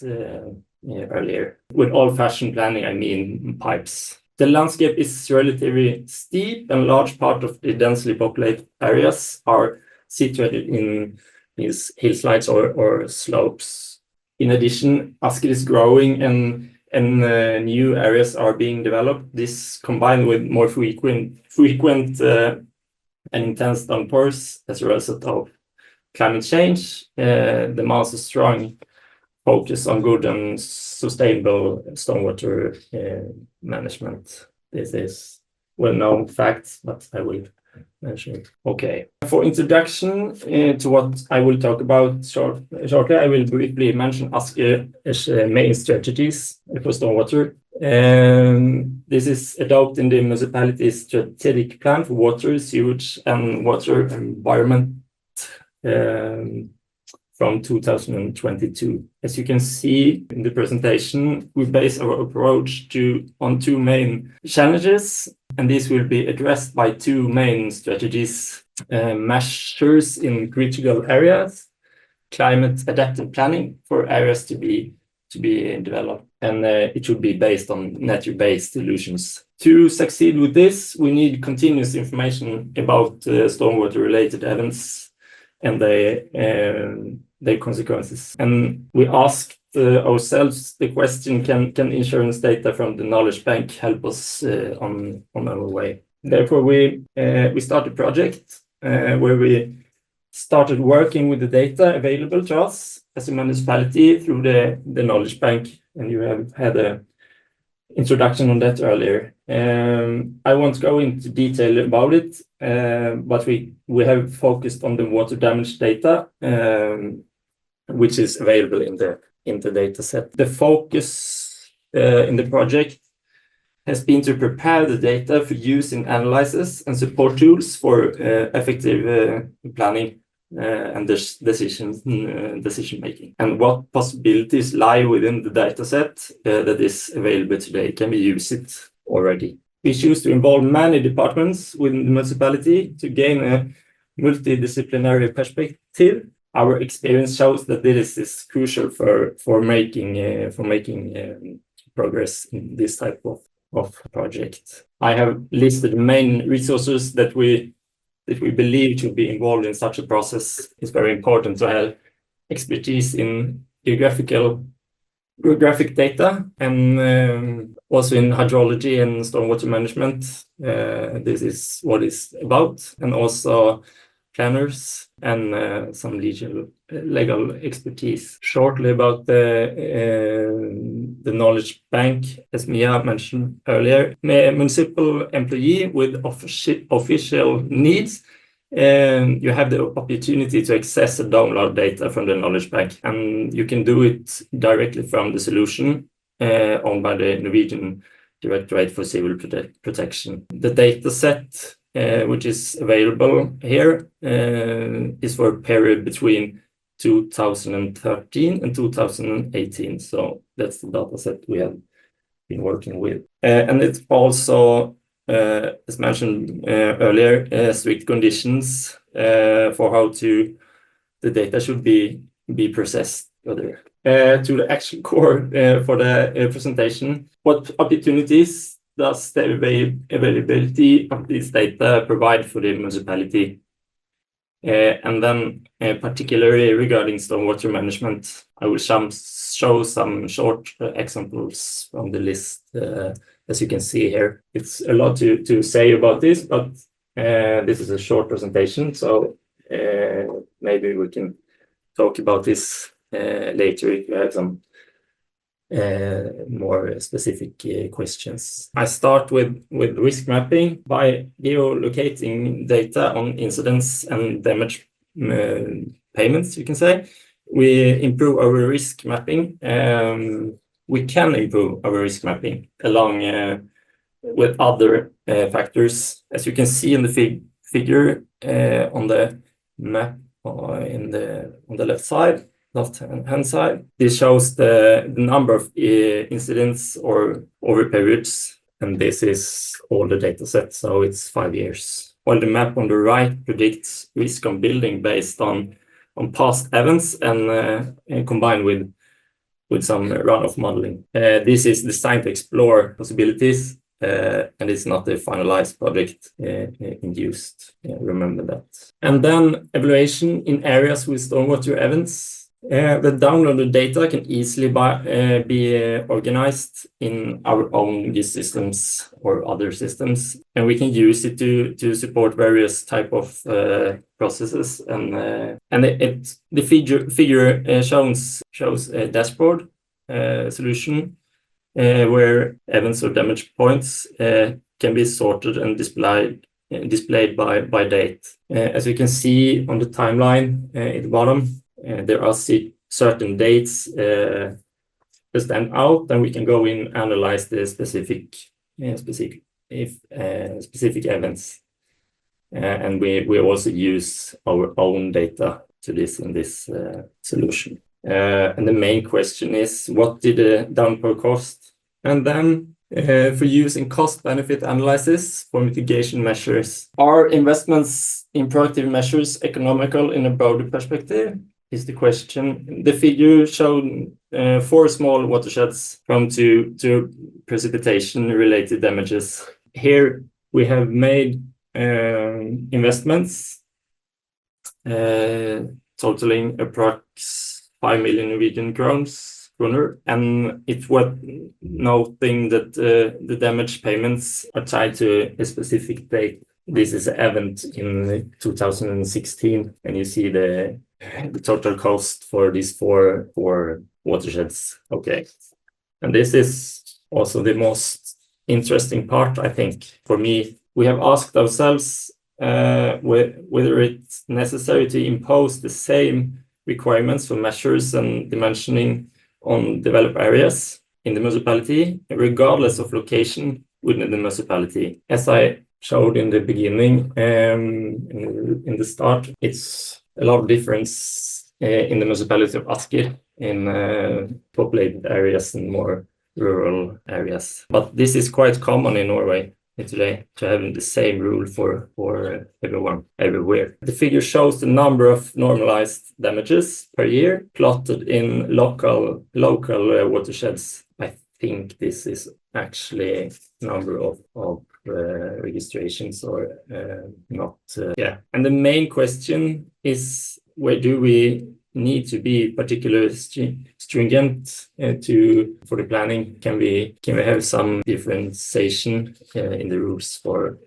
earlier. With old-fashioned planning, I mean pipes. The landscape is relatively steep, and a large part of the densely populated areas are situated in these hillsides or slopes. In addition, Asker is growing and new areas are being developed. This combined with more frequent and intense downpours as a result of climate change demands a strong focus on good and sustainable stormwater management. This is well-known facts, but I will mentioned. Okay. For introduction to what I will talk about shortly, I will briefly mention Asker's main strategies for stormwater. This is adopted in the municipality's strategic plan for water, sewage, and water environment from 2022. As you can see in the presentation, we base our approach on two main challenges, and these will be addressed by two main strategies: measures in critical areas, climate adaptive planning for areas to be developed, and it should be based on nature-based solutions. To succeed with this, we need continuous information about stormwater-related events and their consequences. And we asked ourselves the question: can insurance data from the knowledge bank help us on our way? Therefore, we started a project where we started working with the data available to us as a municipality through the knowledge bank, and you have had an introduction on that earlier. I won't go into detail about it, but we have focused on the water damage data, which is available in the data set. The focus in the project has been to prepare the data for use in analysis and support tools for effective planning and decision making, and what possibilities lie within the data set that is available today. Can we use it already? We choose to involve many departments within the municipality to gain a multidisciplinary perspective. Our experience shows that this is crucial for making progress in this type of project. I have listed the main resources that we believe should be involved in such a process. It's very important to have expertise in geographic data and also in hydrology and stormwater management. This is what it's about, and also planners and some legal expertise. Shortly about the knowledge bank, as Mia mentioned earlier, a municipal employee with official needs, you have the opportunity to access and download data from the knowledge bank, and you can do it directly from the solution owned by the Norwegian Directorate for Civil Protection. The data set which is available here is for a period between 2013 and 2018. So that's the data set we have been working with. And it's also, as mentioned earlier, strict conditions for how the data should be processed. To the actual core for the presentation, what opportunities does the availability of this data provide for the municipality? And then particularly regarding stormwater management, I will show some short examples from the list. As you can see here, it's a lot to say about this, but this is a short presentation, so maybe we can talk about this later if you have some more specific questions. I start with risk mapping. By geolocating data on incidents and damage payments, you can say, we improve our risk mapping. We can improve our risk mapping along with other factors. As you can see in the figure on the map on the left-hand side, this shows the number of incidents or over periods, and this is all the data set, so it's 5 years. While the map on the right predicts risk on building based on past events and combined with some runoff modeling. This is designed to explore possibilities, and it's not a finalized project induced. Remember that. And then evaluation in areas with stormwater events. The downloaded data can easily be organized in our own GIS systems or other systems, and we can use it to support various type of processes. And the figure shows a dashboard solution where events or damage points can be sorted and displayed displayed by date. As you can see on the timeline at the bottom, there are certain dates that stand out, and we can go in and analyze the specific events. And we also use our own data to this in this solution. And the main question is, what did the downpour cost? And then for use in cost-benefit analysis for mitigation measures, are investments in proactive measures economical in a broader perspective? Is the question. The figure showed 4 small watersheds prone to precipitation-related damages. Here we have made investments totaling approx 5 million Norwegian kroner, and it's worth noting that the damage payments are tied to a specific date. This is an event in 2016, and you see the total cost for these four watersheds. Okay, and this is also the most interesting part, I think, for me. We have asked ourselves whether it's necessary to impose the same requirements for measures and dimensioning on developed areas in the municipality, regardless of location within the municipality. As I showed in the beginning, in the start, it's a lot of difference in the municipality of Asker in populated areas and more rural areas. But this is quite common in Norway today, to having the same rule for everyone everywhere. The figure shows the number of normalized damages per year plotted in local watersheds. I think this is actually number of registrations or not. Yeah, and the main question is, where do we need to be particularly stringent for the planning? Can we have some differentiation in the rules for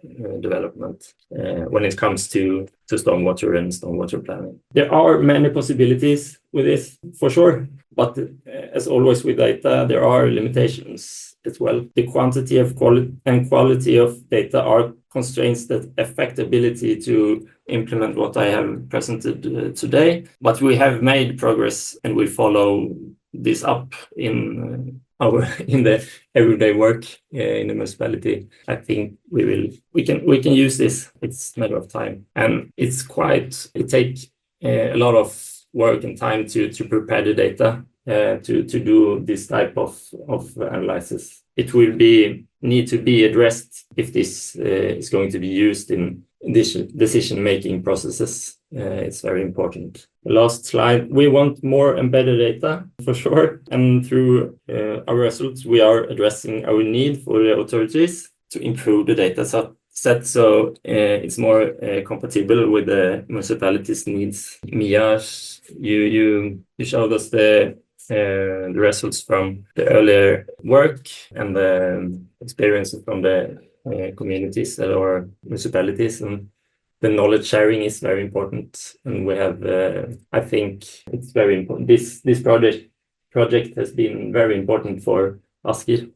development when it comes to stormwater and stormwater planning? There are many possibilities with this, for sure, but as always with data, there are limitations as well. The quantity of quality of data are constraints that affect ability to implement what I have presented today. But we have made progress, and we follow this up in the everyday work in the municipality. I think we can use this. It's a matter of time, and it takes a lot of work and time to prepare the data to do this type of analysis. It will need to be addressed if this is going to be used in decision-making processes. It's very important. The last slide. We want more embedded data, for sure. And through our results, we are addressing our need for the authorities to improve the data set so it's more compatible with the municipality's needs. Mia, you showed us the results from the earlier work and the experiences from the communities or municipalities, and the knowledge sharing is very important. And we have, I think it's very important. This project has been very important for Asker.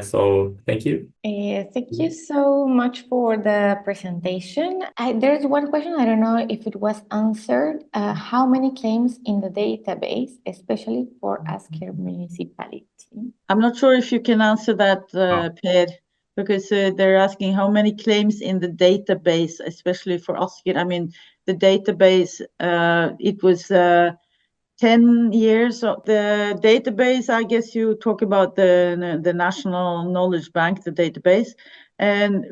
So thank you. Thank you so much for the presentation. There's one question, I don't know if it was answered. How many claims in the database, especially for Asker Municipality? I'm not sure if you can answer that, Per, because they're asking how many claims in the database, especially for Asker. I mean, the database, it was 10 years of the database. I guess you talk about the National Knowledge Bank, the database. And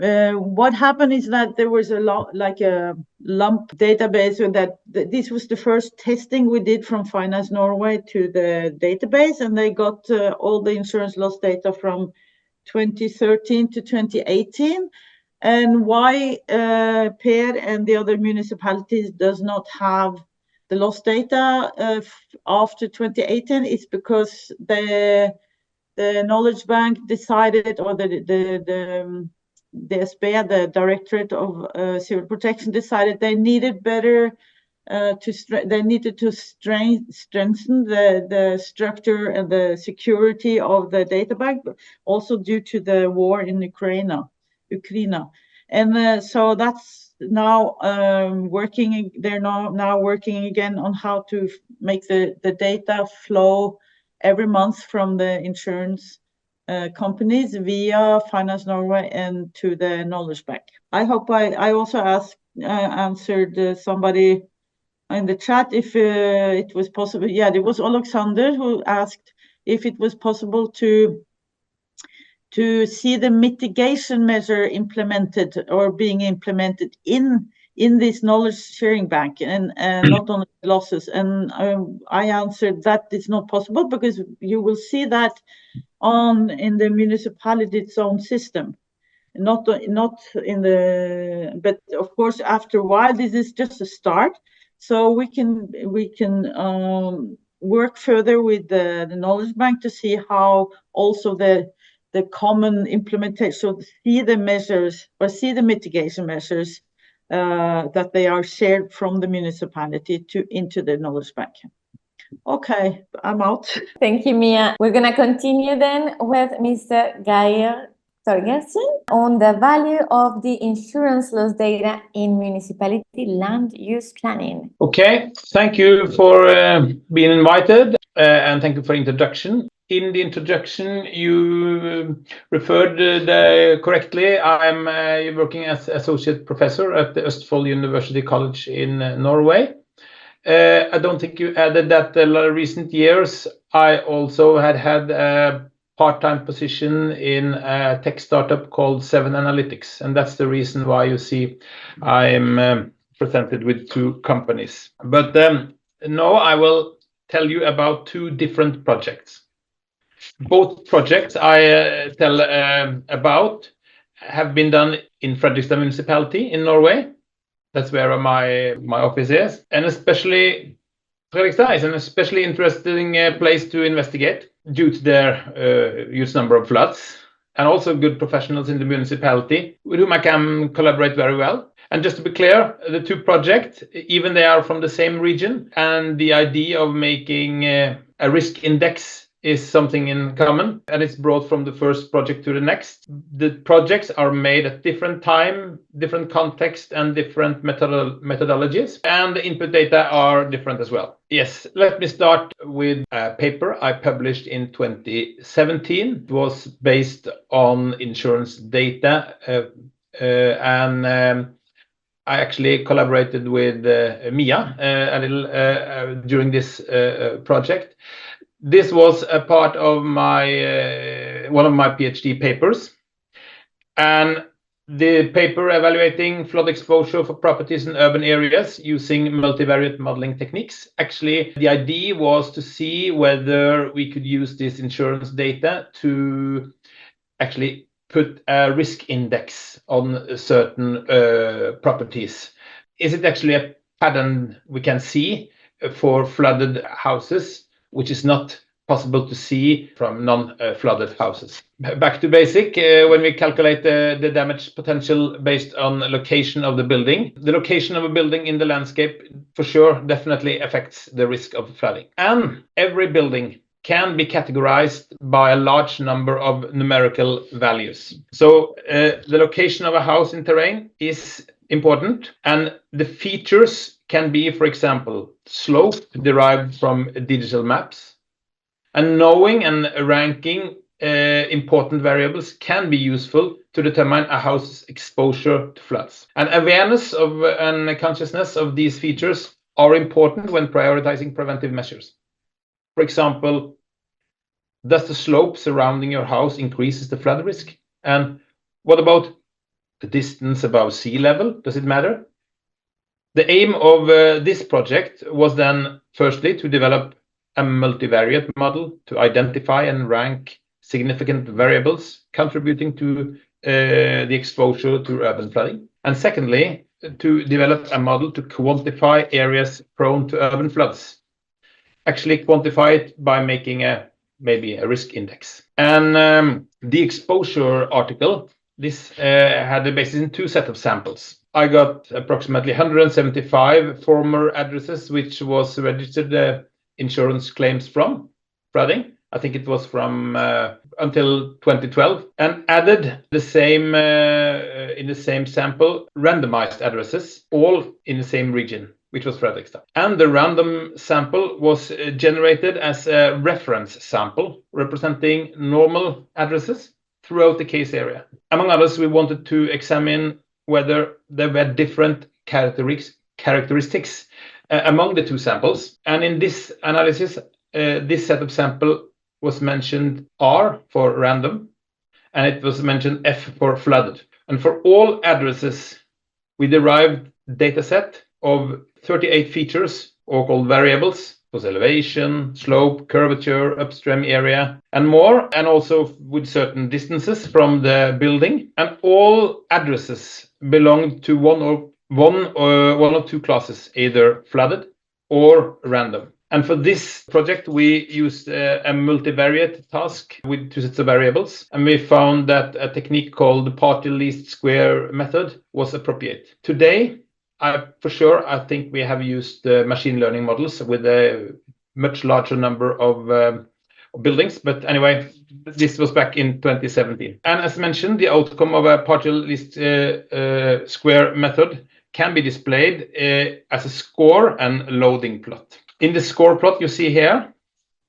what happened is that there was a lump database, so that this was the first testing we did from Finance Norway to the database, and they got all the insurance loss data from 2013 to 2018. And why Per and the other municipalities does not have the loss data after 2018 is because the Knowledge Bank decided, or the DSB, the Directorate of Civil Protection, decided they needed they needed to strengthen the structure and the security of the data bank, also due to the war in Ukraine. And so that's now working. They're now working again on how to make the data flow every month from the insurance companies via Finance Norway and to the knowledge bank. I hope I also answered somebody in the chat if it was possible. Yeah, it was Alexander who asked if it was possible to see the mitigation measure implemented or being implemented in this knowledge sharing bank and not only losses. And I answered that it's not possible because you will see that in the municipality's own system, not in the, but of course after a while this is just a start, so we can work further with the knowledge bank to see how also the common implementation, so see the measures or see the mitigation measures that they are shared from the municipality into the knowledge bank. Okay, I'm out. Thank you, Mia. We're going to continue then with Mr. Geir Torgersen on the value of the insurance loss data in municipality land use planning. Okay, thank you for being invited and thank you for the introduction. In the introduction, you referred correctly. I'm working as associate professor at the Østfold University College in Norway. I don't think you added that in recent years. I also had a part-time position in a tech startup called 7Analytics, and that's the reason why you see I'm presented with two companies. But now I will tell you about two different projects. Both projects I tell about have been done in Fredrikstad Municipality in Norway. That's where my office is, and especially Fredrikstad is an especially interesting place to investigate due to their huge number of floods, and also good professionals in the municipality with whom I can collaborate very well. And just to be clear, the two projects, even they are from the same region, and the idea of making a risk index is something in common, and it's brought from the first project to the next. The projects are made at different time, different context, and different methodologies, and the input data are different as well. Yes, let me start with a paper I published in 2017. It was based on insurance data, and I actually collaborated with Mia a little during this project. This was a part of one of my PhD papers, and the paper evaluating flood exposure for properties in urban areas using multivariate modeling techniques. Actually, the idea was to see whether we could use this insurance data to actually put a risk index on certain properties. Is it actually a pattern we can see for flooded houses, which is not possible to see from non-flooded houses? Back to basic, when we calculate the damage potential based on location of the building. The location of a building in the landscape for sure definitely affects the risk of flooding. And every building can be categorized by a large number of numerical values. So the location of a house in terrain is important, and the features can be, for example, slope derived from digital maps, and knowing and ranking important variables can be useful to determine a house's exposure to floods. And awareness of and consciousness of these features are important when prioritizing preventive measures. For example, does the slope surrounding your house increases the flood risk? And what about the distance above sea level? Does it matter? The aim of this project was then firstly to develop a multivariate model to identify and rank significant variables contributing to the exposure to urban flooding. And secondly, to develop a model to quantify areas prone to urban floods. Actually quantify it by making maybe a risk index. And the exposure article, this had a basis in two sets of samples. I got approximately 175 former addresses which was registered insurance claims from flooding. I think it was from until 2012 and added the same in the same sample randomized addresses, all in the same region, which was Fredrikstad. And the random sample was generated as a reference sample representing normal addresses throughout the case area. Among others, we wanted to examine whether there were different characteristics among the two samples. And in this analysis, this set of sample was mentioned R for random, and it was mentioned F for flooded. And for all addresses, we derived data set of 38 features, or called variables. It was elevation, slope, curvature, upstream area, and more, and also with certain distances from the building. And all addresses belonged to one or two classes, either flooded or random. And for this project, we used a multivariate task with two sets of variables, and we found that a technique called the partial least square method was appropriate. Today, I think we have used machine learning models with a much larger number of buildings. But anyway, this was back in 2017. And as mentioned, the outcome of a partial least square method can be displayed as a score and loading plot. In the score plot you see here,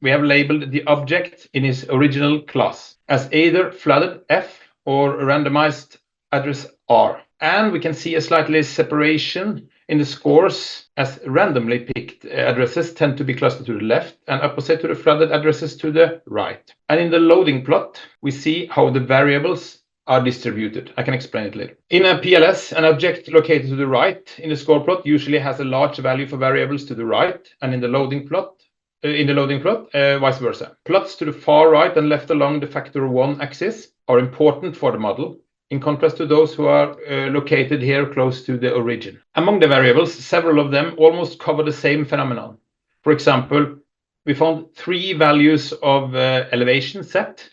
we have labeled the object in its original class as either flooded F or randomized address R. And we can see a slightly separation in the scores, as randomly picked addresses tend to be clustered to the left and opposite to the flooded addresses to the right. And in the loading plot, we see how the variables are distributed. I can explain it later. In a PLS, an object located to the right in the score plot usually has a large value for variables to the right, and in the loading plot, vice versa. Plots to the far right and left along the factor 1 axis are important for the model, in contrast to those who are located here close to the origin. Among the variables, several of them almost cover the same phenomenon. For example, we found 3 values of elevation set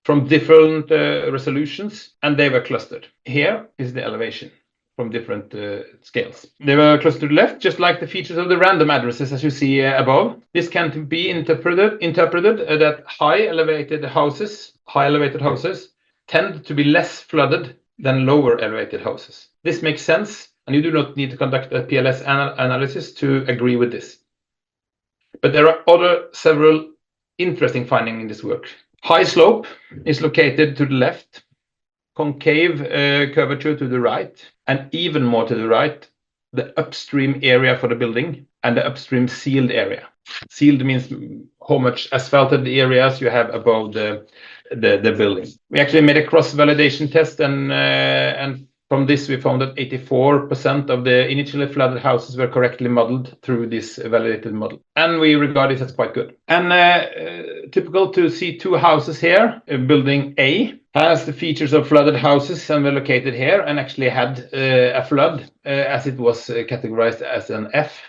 from different resolutions, and they were clustered. Here is the elevation from different scales. They were clustered to the left, just like the features of the random addresses, as you see above. This can be interpreted that high elevated houses tend to be less flooded than lower elevated houses. This makes sense, and you do not need to conduct a PLS analysis to agree with this. But there are several interesting findings in this work. High slope is located to the left, concave curvature to the right, and even more to the right, the upstream area for the building and the upstream sealed area. Sealed means how much asphalted areas you have above the building. We actually made a cross-validation test, and from this we found that 84% of the initially flooded houses were correctly modeled through this validated model. And we regard this as quite good. And typical to see 2 houses here. Building A has the features of flooded houses and were located here, and actually had a flood as it was categorized as an F.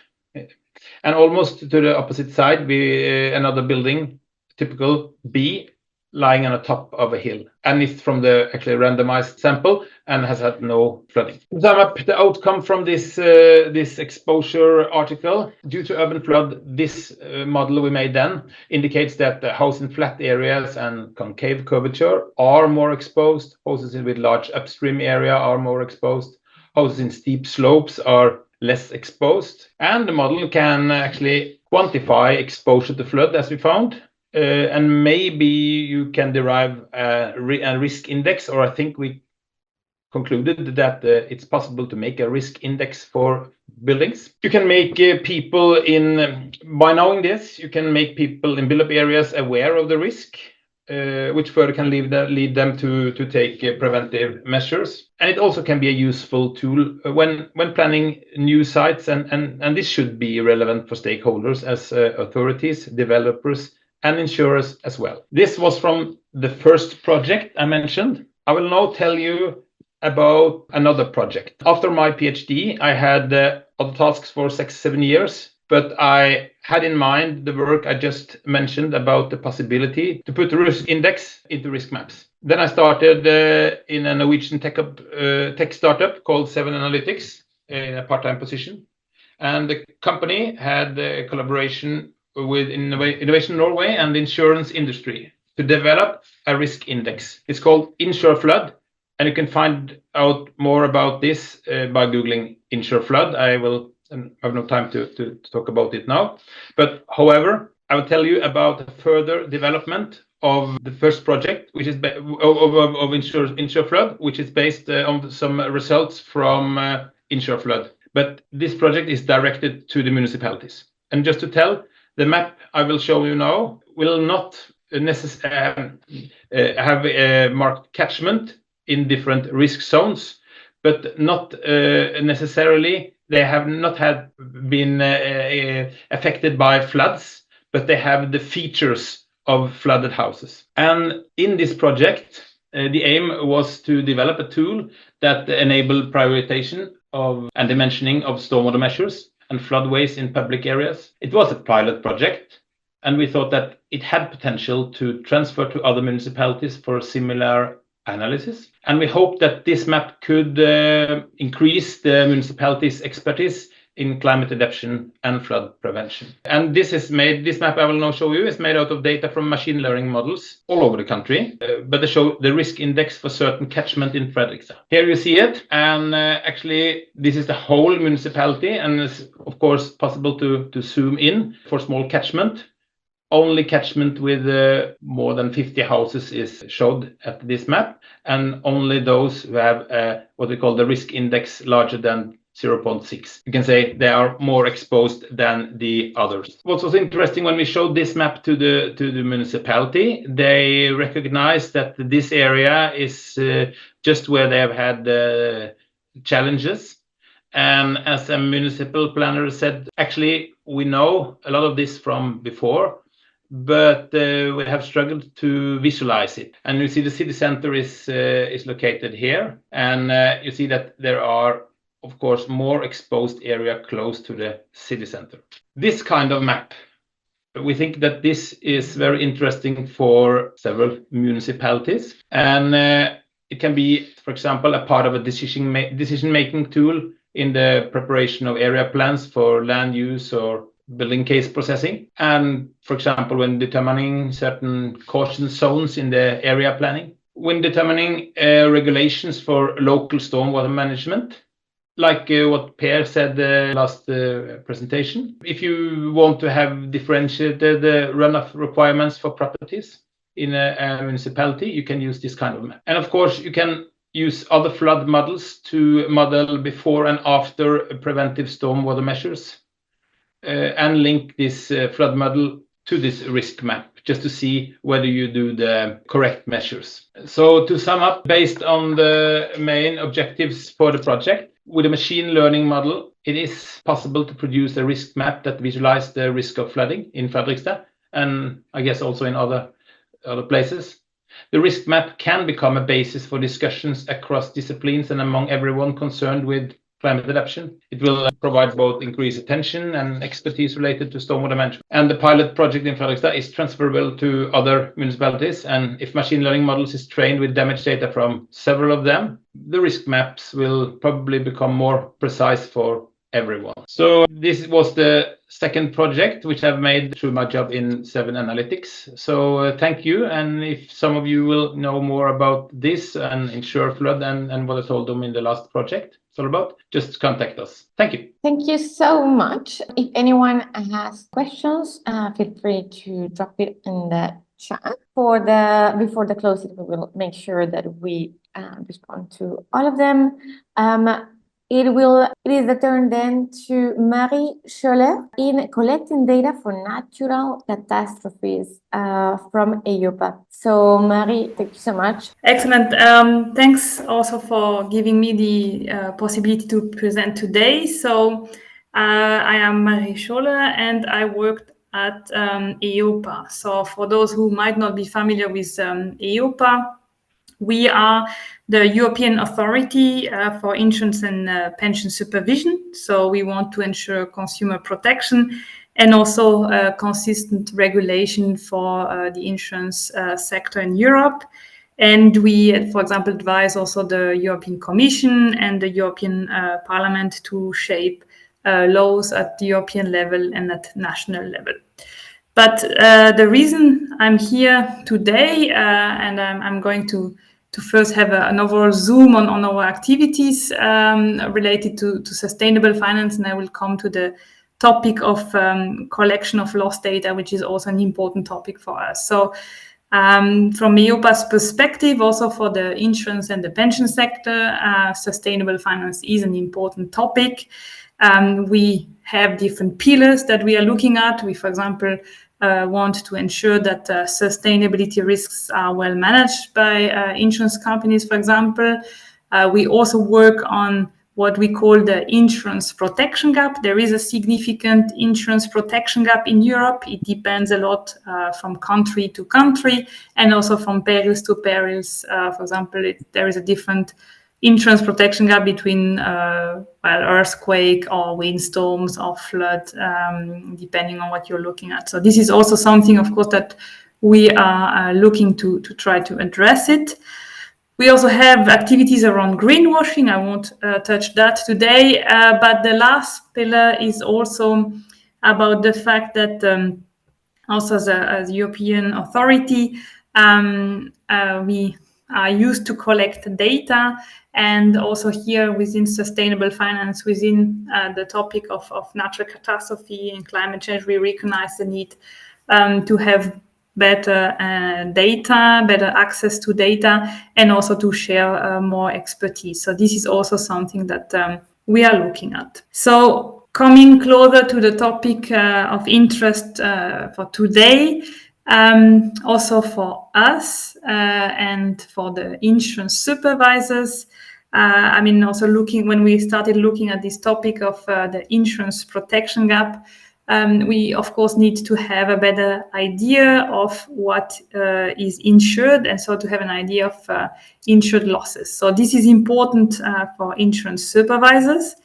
And almost to the opposite side, another building, typical B, lying on the top of a hill, and it's from the actually randomized sample and has had no flooding. To sum up the outcome from this exposure article, due to urban flood, this model we made then indicates that the house in flat areas and concave curvature are more exposed. Houses with large upstream area are more exposed. Houses in steep slopes are less exposed. And the model can actually quantify exposure to flood, as we found. And maybe you can derive a risk index, or I think we concluded that it's possible to make a risk index for buildings. You can make by knowing this, you can make people in build-up areas aware of the risk, which further can lead them to take preventive measures. And it also can be a useful tool when planning new sites, and this should be relevant for stakeholders as authorities, developers, and insurers as well. This was from the first project I mentioned. I will now tell you about another project. After my PhD, I had other tasks for 6-7 years, but I had in mind the work I just mentioned about the possibility to put the risk index into risk maps. Then I started in a Norwegian tech startup called 7Analytics in a part-time position. And the company had a collaboration with Innovation Norway and the insurance industry to develop a risk index. It's called Insure Flood, and you can find out more about this by Googling Insure Flood. I have no time to talk about it now. But however, I will tell you about the further development of the first project, which is of Insure Flood, which is based on some results from Insure Flood. But this project is directed to the municipalities. And just to tell, the map I will show you now will not have a marked catchment in different risk zones, but not necessarily they have not been affected by floods, but they have the features of flooded houses. And in this project, the aim was to develop a tool that enabled prioritization and dimensioning of stormwater measures and floodways in public areas. It was a pilot project, and we thought that it had potential to transfer to other municipalities for similar analysis. And we hope that this map could increase the municipalities' expertise in climate adaptation and flood prevention. And this map I will now show you is made out of data from machine learning models all over the country, but they show the risk index for certain catchment in Fredrikstad. Here you see it, and actually this is the whole municipality, and it's of course possible to zoom in for small catchment. Only catchment with more than 50 houses is showed at this map, and only those who have what we call the risk index larger than 0.6. You can say they are more exposed than the others. What was interesting when we showed this map to the municipality, they recognized that this area is just where they have had challenges. And as a municipal planner said, actually, we know a lot of this from before, but we have struggled to visualize it. And you see the city center is located here, and you see that there are, of course, more exposed area close to the city center. This kind of map, we think that this is very interesting for several municipalities, and it can be, for example, a part of a decision-making tool in the preparation of area plans for land use or building case processing, and for example when determining certain caution zones in the area planning, when determining regulations for local stormwater management, like what Per said last presentation. If you want to have differentiated runoff requirements for properties in a municipality, you can use this kind of map. And of course you can use other flood models to model before and after preventive stormwater measures, and link this flood model to this risk map, just to see whether you do the correct measures. So to sum up, based on the main objectives for the project, with a machine learning model, it is possible to produce a risk map that visualizes the risk of flooding in Fredrikstad, and I guess also in other places. The risk map can become a basis for discussions across disciplines and among everyone concerned with climate adaptation. It will provide both increased attention and expertise related to stormwater management. And the pilot project in Fredrikstad is transferable to other municipalities. And if machine learning models is trained with damage data from several of them, the risk maps will probably become more precise for everyone. So this was the second project which I've made through my job in 7Analytics. So thank you. And if some of you will know more about this and Insure Flood and what I told them in the last project, it's all about, just contact us. Thank you. Thank you so much. If anyone has questions, feel free to drop it in the chat. Before the closing, we will make sure that we respond to all of them. It is the turn then to Marie Scholer in collecting data for natural catastrophes from EIOPA. So Marie, thank you so much. Excellent. Thanks also for giving me the possibility to present today. So I am Marie Scholer and I worked at EIOPA. So for those who might not be familiar with EIOPA, we are the European Authority for Insurance and Pension Supervision. So we want to ensure consumer protection and also consistent regulation for the insurance sector in Europe. And we, for example, advise also the European Commission and the European Parliament to shape laws at the European level and at national level. But the reason I'm here today, and I'm going to first have an overall zoom on our activities related to sustainable finance, and I will come to the topic of collection of lost data, which is also an important topic for us. So from EIOPA's perspective, also for the insurance and the pension sector, sustainable finance is an important topic. We have different pillars that we are looking at. We, for example, want to ensure that sustainability risks are well managed by insurance companies, for example. We also work on what we call the insurance protection gap. There is a significant insurance protection gap in Europe. It depends a lot from country to country and also from perils to perils. For example, there is a different insurance protection gap between earthquake or windstorms or flood, depending on what you're looking at. So this is also something, of course, that we are looking to try to address it. We also have activities around greenwashing. I won't touch that today, but the last pillar is also about the fact that also as a European authority, we are used to collect data, and also here within sustainable finance, within the topic of natural catastrophe and climate change, we recognize the need to have better data, better access to data, and also to share more expertise. So this is also something that we are looking at. So coming closer to the topic of interest for today, also for us and for the insurance supervisors, also when we started looking at this topic of the insurance protection gap, we of course need to have a better idea of what is insured, and so to have an idea of insured losses. So this is important for insurance supervisors.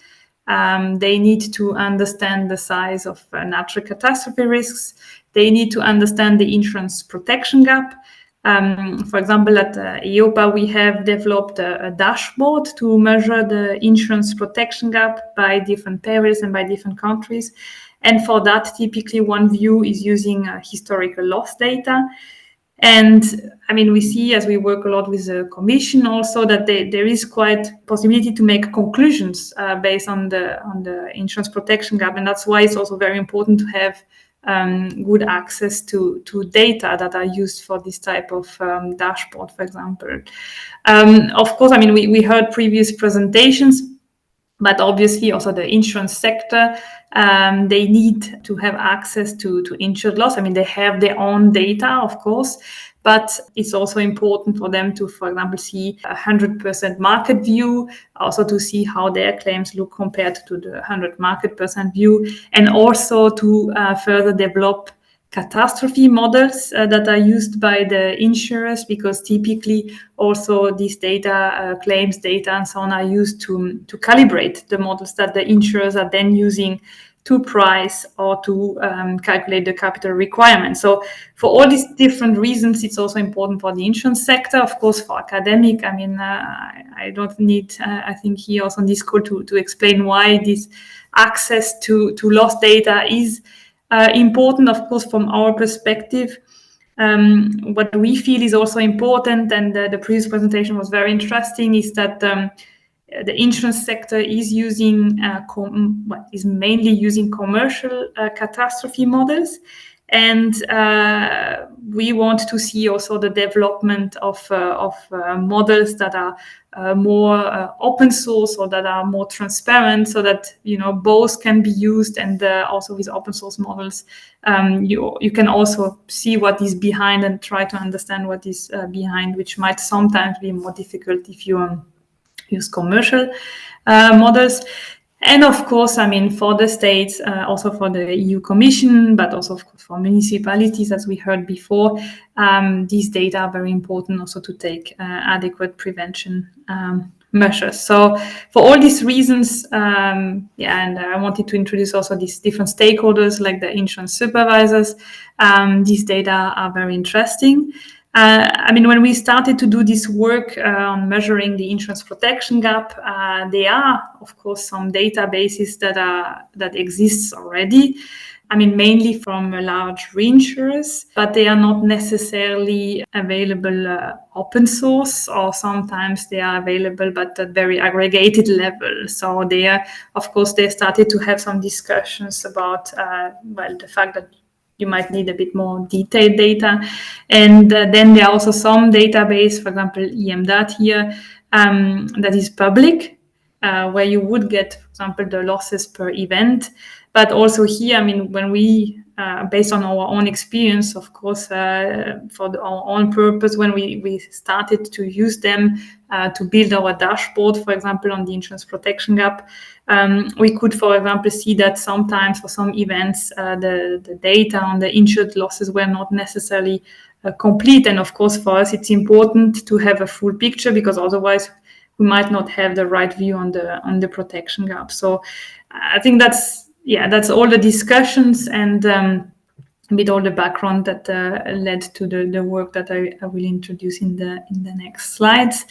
They need to understand the size of natural catastrophe risks. They need to understand the insurance protection gap. For example, at EIOPA, we have developed a dashboard to measure the insurance protection gap by different perils and by different countries. And for that, typically one view is using historical loss data. And we see, as we work a lot with the Commission also, that there is quite possibility to make conclusions based on the insurance protection gap. And that's why it's also very important to have good access to data that are used for this type of dashboard, for example. Of course, we heard previous presentations, but obviously also the insurance sector, they need to have access to insured loss. They have their own data, of course, but it's also important for them to, for example, see 100% market view, also to see how their claims look compared to the 100% view, and also to further develop catastrophe models that are used by the insurers, because typically also these data, claims data and so on, are used to calibrate the models that the insurers are then using to price or to calculate the capital requirements. So for all these different reasons, it's also important for the insurance sector. Of course, for academic, I don't need, I think here also on this call to explain why this access to loss data is important. Of course, from our perspective, what we feel is also important, and the previous presentation was very interesting, is that the insurance sector is using is mainly using commercial catastrophe models, and we want to see also the development of models that are more open source, or that are more transparent, so that both can be used. And also with open source models, you can also see what is behind and try to understand what is behind, which might sometimes be more difficult if you use commercial models. And of course, for the states, also for the EU Commission, but also of course for municipalities, as we heard before, these data are very important also to take adequate prevention measures. So for all these reasons, and I wanted to introduce also these different stakeholders like the insurance supervisors. These data are very interesting. I mean, when we started to do this work on measuring the insurance protection gap, there are, of course, some databases that exists already. I mean, mainly from large reinsurers, but they are not necessarily available open source, or sometimes they are available but at very aggregated level. So there, of course, they started to have some discussions about, well, the fact that you might need a bit more detailed data. And then there are also some database, for example, EMDAT here, that is public, where you would get, for example, the losses per event. But also here, I mean, when we, based on our own experience, of course, for our own purpose, when we started to use them to build our dashboard, for example, on the insurance protection gap, we could, for example, see that sometimes for some events, the data on the insured losses were not necessarily complete. And of course, for us, it's important to have a full picture, because otherwise we might not have the right view on the protection gap. So I think that's all the discussions and with all the background that led to the work that I will introduce in the next slides.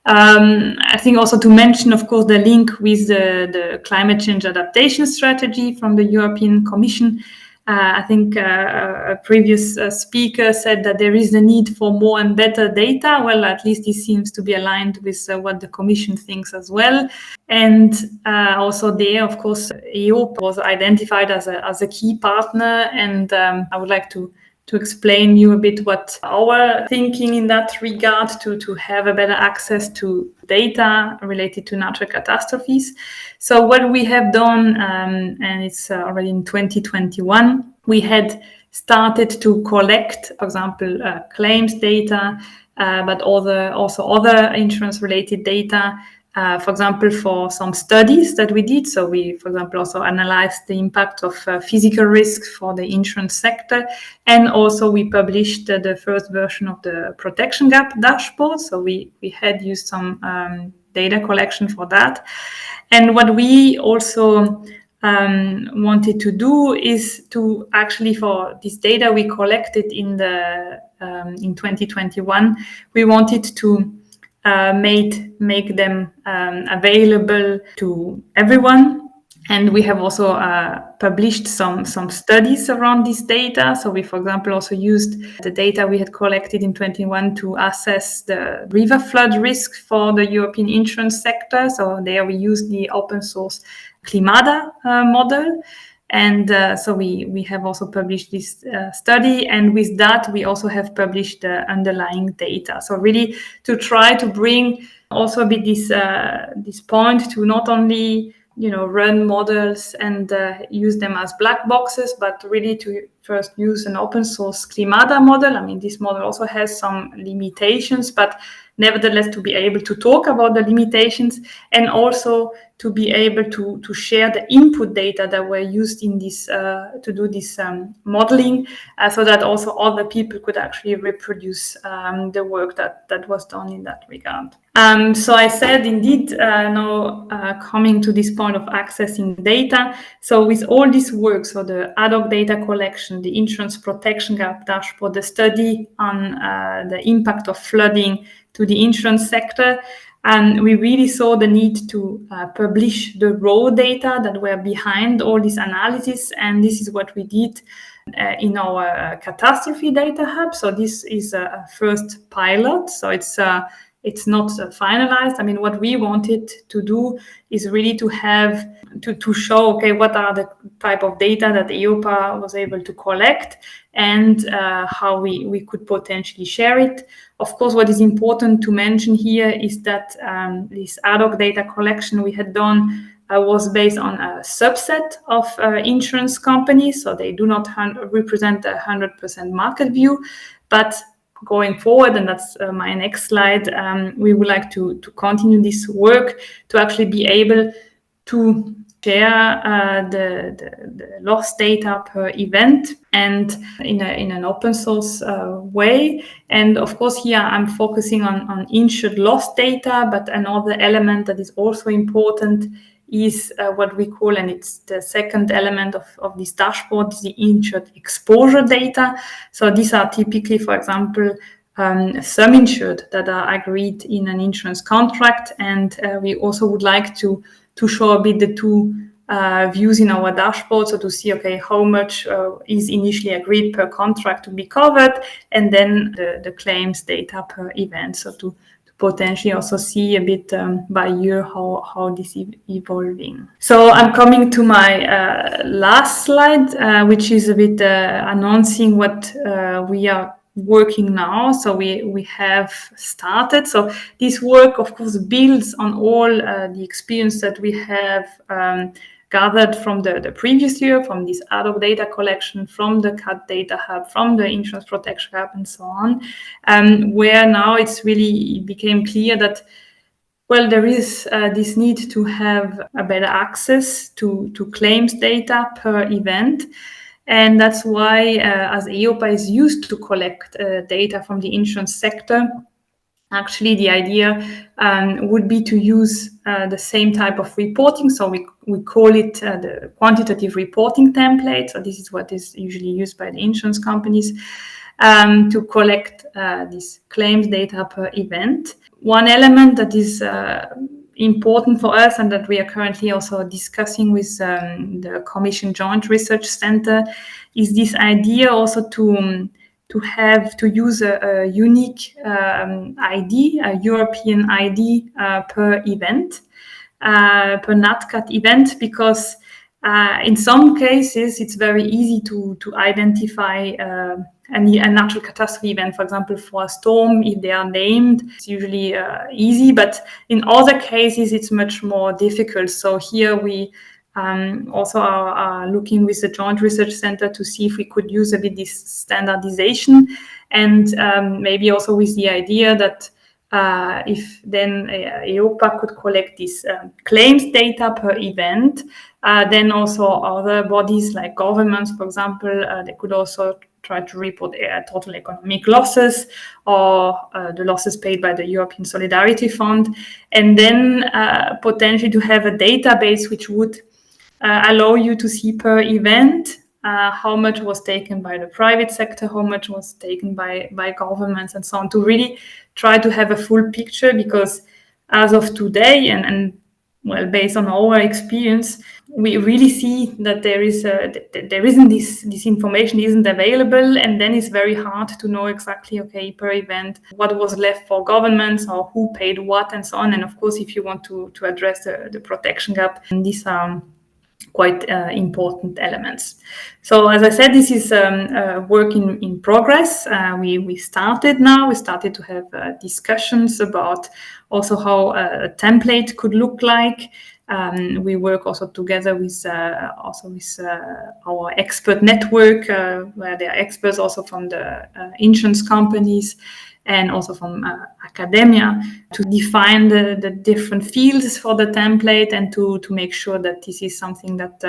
I think also to mention, of course, the link with the climate change adaptation strategy from the European Commission. I think a previous speaker said that there is a need for more and better data. Well, at least this seems to be aligned with what the Commission thinks as well. And also there, of course, EIOPA was identified as a key partner. And I would like to explain you a bit what our thinking in that regard to have a better access to data related to natural catastrophes. So what we have done, and it's already in 2021, we had started to collect, for example, claims data, but also other insurance-related data, for example, for some studies that we did. So we, for example, also analyzed the impact of physical risks for the insurance sector. And also we published the first version of the protection gap dashboard. So we had used some data collection for that. And what we also wanted to do is to actually, for this data we collected in 2021, we wanted to make them available to everyone. And we have also published some studies around this data. So we, for example, also used the data we had collected in 2021 to assess the river flood risk for the European insurance sector. So there we used the open source Climada model. And so we have also published this study, and with that we also have published the underlying data. So really to try to bring also a bit this point to not only run models and use them as black boxes, but really to first use an open source Climada model. I mean, this model also has some limitations, but nevertheless to be able to talk about the limitations and also to be able to share the input data that were used in this to do this modeling, so that also other people could actually reproduce the work that was done in that regard. So I said, indeed, now coming to this point of accessing data. So with all this work, so the ad hoc data collection, the insurance protection gap dashboard, the study on the impact of flooding to the insurance sector, and we really saw the need to publish the raw data that were behind all this analysis. And this is what we did in our catastrophe data hub. So this is a first pilot. So it's not finalized. I mean, what we wanted to do is really to have to show, okay, what are the type of data that EIOPA was able to collect and how we could potentially share it. Of course, what is important to mention here is that this ad hoc data collection we had done was based on a subset of insurance companies. So they do not represent a 100% market view, but going forward, and that's my next slide, we would like to continue this work to actually be able to share the loss data per event and in an open source way. And of course, here I'm focusing on insured loss data, but another element that is also important is what we call, and it's the second element of this dashboard, is the insured exposure data. So these are typically, for example, sum insured that are agreed in an insurance contract. And we also would like to show a bit the two views in our dashboard, so to see, okay, how much is initially agreed per contract to be covered, and then the claims data per event, so to potentially also see a bit by year how this is evolving. So I'm coming to my last slide, which is a bit announcing what we are working now. So we have started. So this work, of course, builds on all the experience that we have gathered from the previous year, from this ad hoc data collection, from the CAT data hub, from the insurance protection hub, and so on, where now it became clear that, well, there is this need to have a better access to claims data per event. And that's why, as EIOPA is used to collect data from the insurance sector, actually the idea would be to use the same type of reporting. So we call it the quantitative reporting template. So this is what is usually used by the insurance companies to collect this claims data per event. One element that is important for us, and that we are currently also discussing with the Commission Joint Research Center, is this idea also to use a unique ID, a European ID per event, per NatCat event, because in some cases it's very easy to identify a natural catastrophe event. For example, for a storm, if they are named, it's usually easy, but in other cases it's much more difficult. So here we also are looking with the Joint Research Center to see if we could use a bit this standardization, and maybe also with the idea that if then EIOPA could collect this claims data per event, then also other bodies like governments, for example, they could also try to report total economic losses or the losses paid by the European Solidarity Fund, and then potentially to have a database which would allow you to see per event how much was taken by the private sector, how much was taken by governments, and so on, to really try to have a full picture. Because as of today, and well, based on our experience, we really see that there isn't this information isn't available, and then it's very hard to know exactly, okay, per event, what was left for governments or who paid what, and so on. And of course, if you want to address the protection gap, these are quite important elements. So as I said, this is work in progress. We started to have discussions about also how a template could look like. We work also together with our expert network, where there are experts also from the insurance companies and also from academia, to define the different fields for the template, and to make sure that this is something that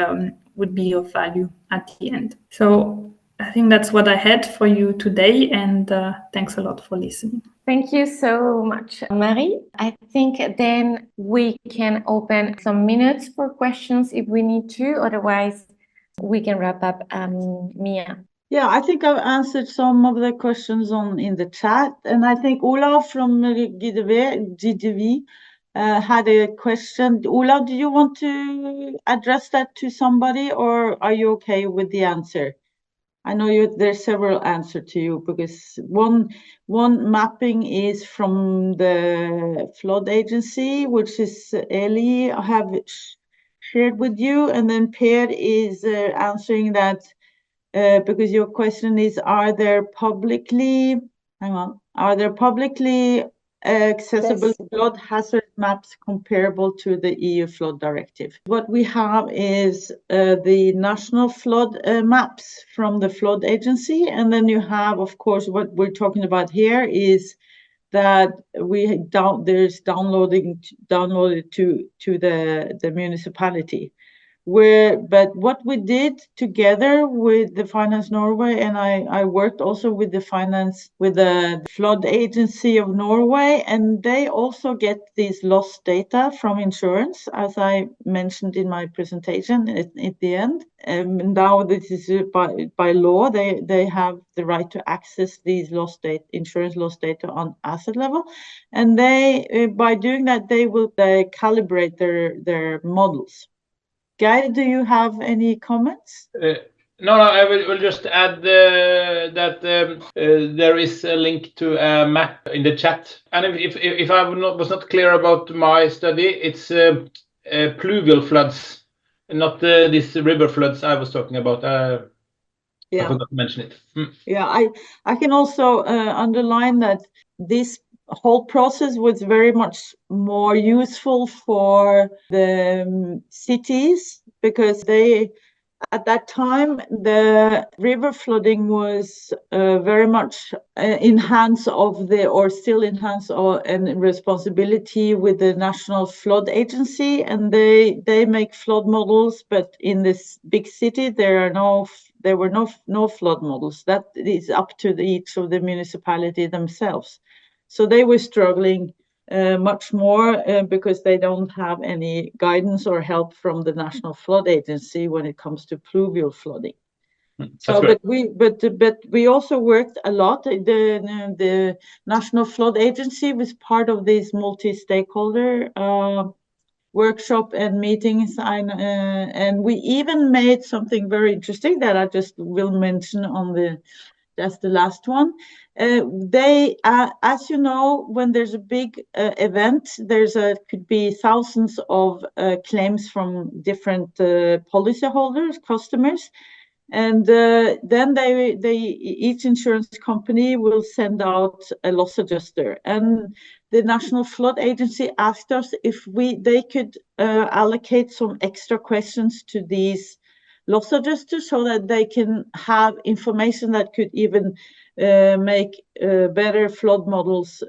would be of value at the end. So I think that's what I had for you today, and thanks a lot for listening. Thank you so much, Marie. I think then we can open some minutes for questions if we need to, otherwise we can wrap up. Mia. Yeah, I think I've answered some of the questions in the chat, and I think Olav from GDV had a question. Olav, do you want to address that to somebody, or are you okay with the answer? I know there's several answers to you, because one mapping is from the flood agency, which is Eli have shared with you, and then Per is answering that. Because your question is, are there publicly accessible flood hazard maps comparable to the EU flood directive? What we have is the national flood maps from the flood agency, and then you have, of course, what we're talking about here is that there's downloaded to the municipality. But what we did together with the Finance Norway, and I worked also with the Flood Agency of Norway, and they also get these loss data from insurance, as I mentioned in my presentation at the end. Now this is by law, they have the right to access these insurance loss data on asset level, and they by doing that they will calibrate their models. Geir, do you have any comments? No, I will just add that there is a link to a map in the chat. And if I was not clear about my study, it's pluvial floods, not these river floods I was talking about. I forgot to mention it. Yeah, I can also underline that this whole process was very much more useful for the cities, because at that time the river flooding was very much in hands of and responsibility with the National Flood Agency, and they make flood models, but in this big city there were no flood models. That is up to each of the municipality themselves. So they were struggling much more because they don't have any guidance or help from the National Flood Agency when it comes to pluvial flooding. So, but we also worked a lot. The National Flood Agency was part of this multi-stakeholder workshop and meetings, and we even made something very interesting that I just will mention that's the last one. As you know, when there's a big event, could be thousands of claims from different policyholders, customers, and then each insurance company will send out a loss adjuster. And the National Flood Agency asked us if they could allocate some extra questions to these loss adjusters so that they can have information that could even make better flood models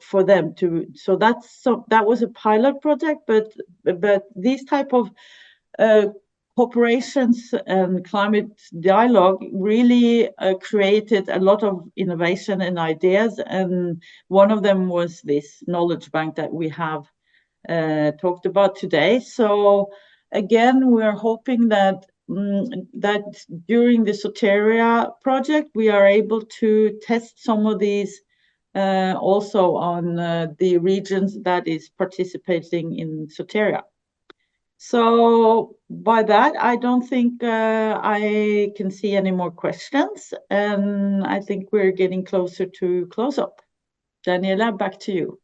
for them to. So that was a pilot project, but these type of corporations and climate dialogue really created a lot of innovation and ideas, and one of them was this knowledge bank that we have talked about today. So again, we're hoping that during the Soteria project we are able to test some of these also on the regions that is participating in Soteria. So by that, I don't think I can see any more questions, and I think we're getting closer to close up. Daniela, back to you.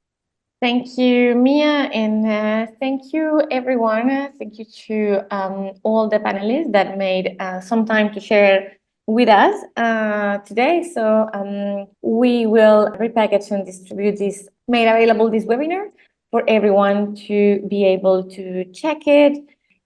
Thank you, Mia, and thank you, everyone. Thank you to all the panelists that made some time to share with us today. So we will repackage and distribute this, made available this webinar for everyone to be able to check it,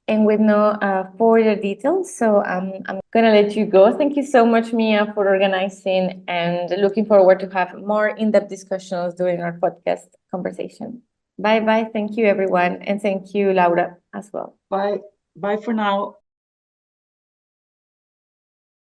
and with no further details. So I'm gonna let you go. Thank you so much, Mia, for organizing, and looking forward to have more in-depth discussions during our podcast conversation. Bye-bye. Thank you, everyone. And thank you, Laura, as well. Bye. Bye for now.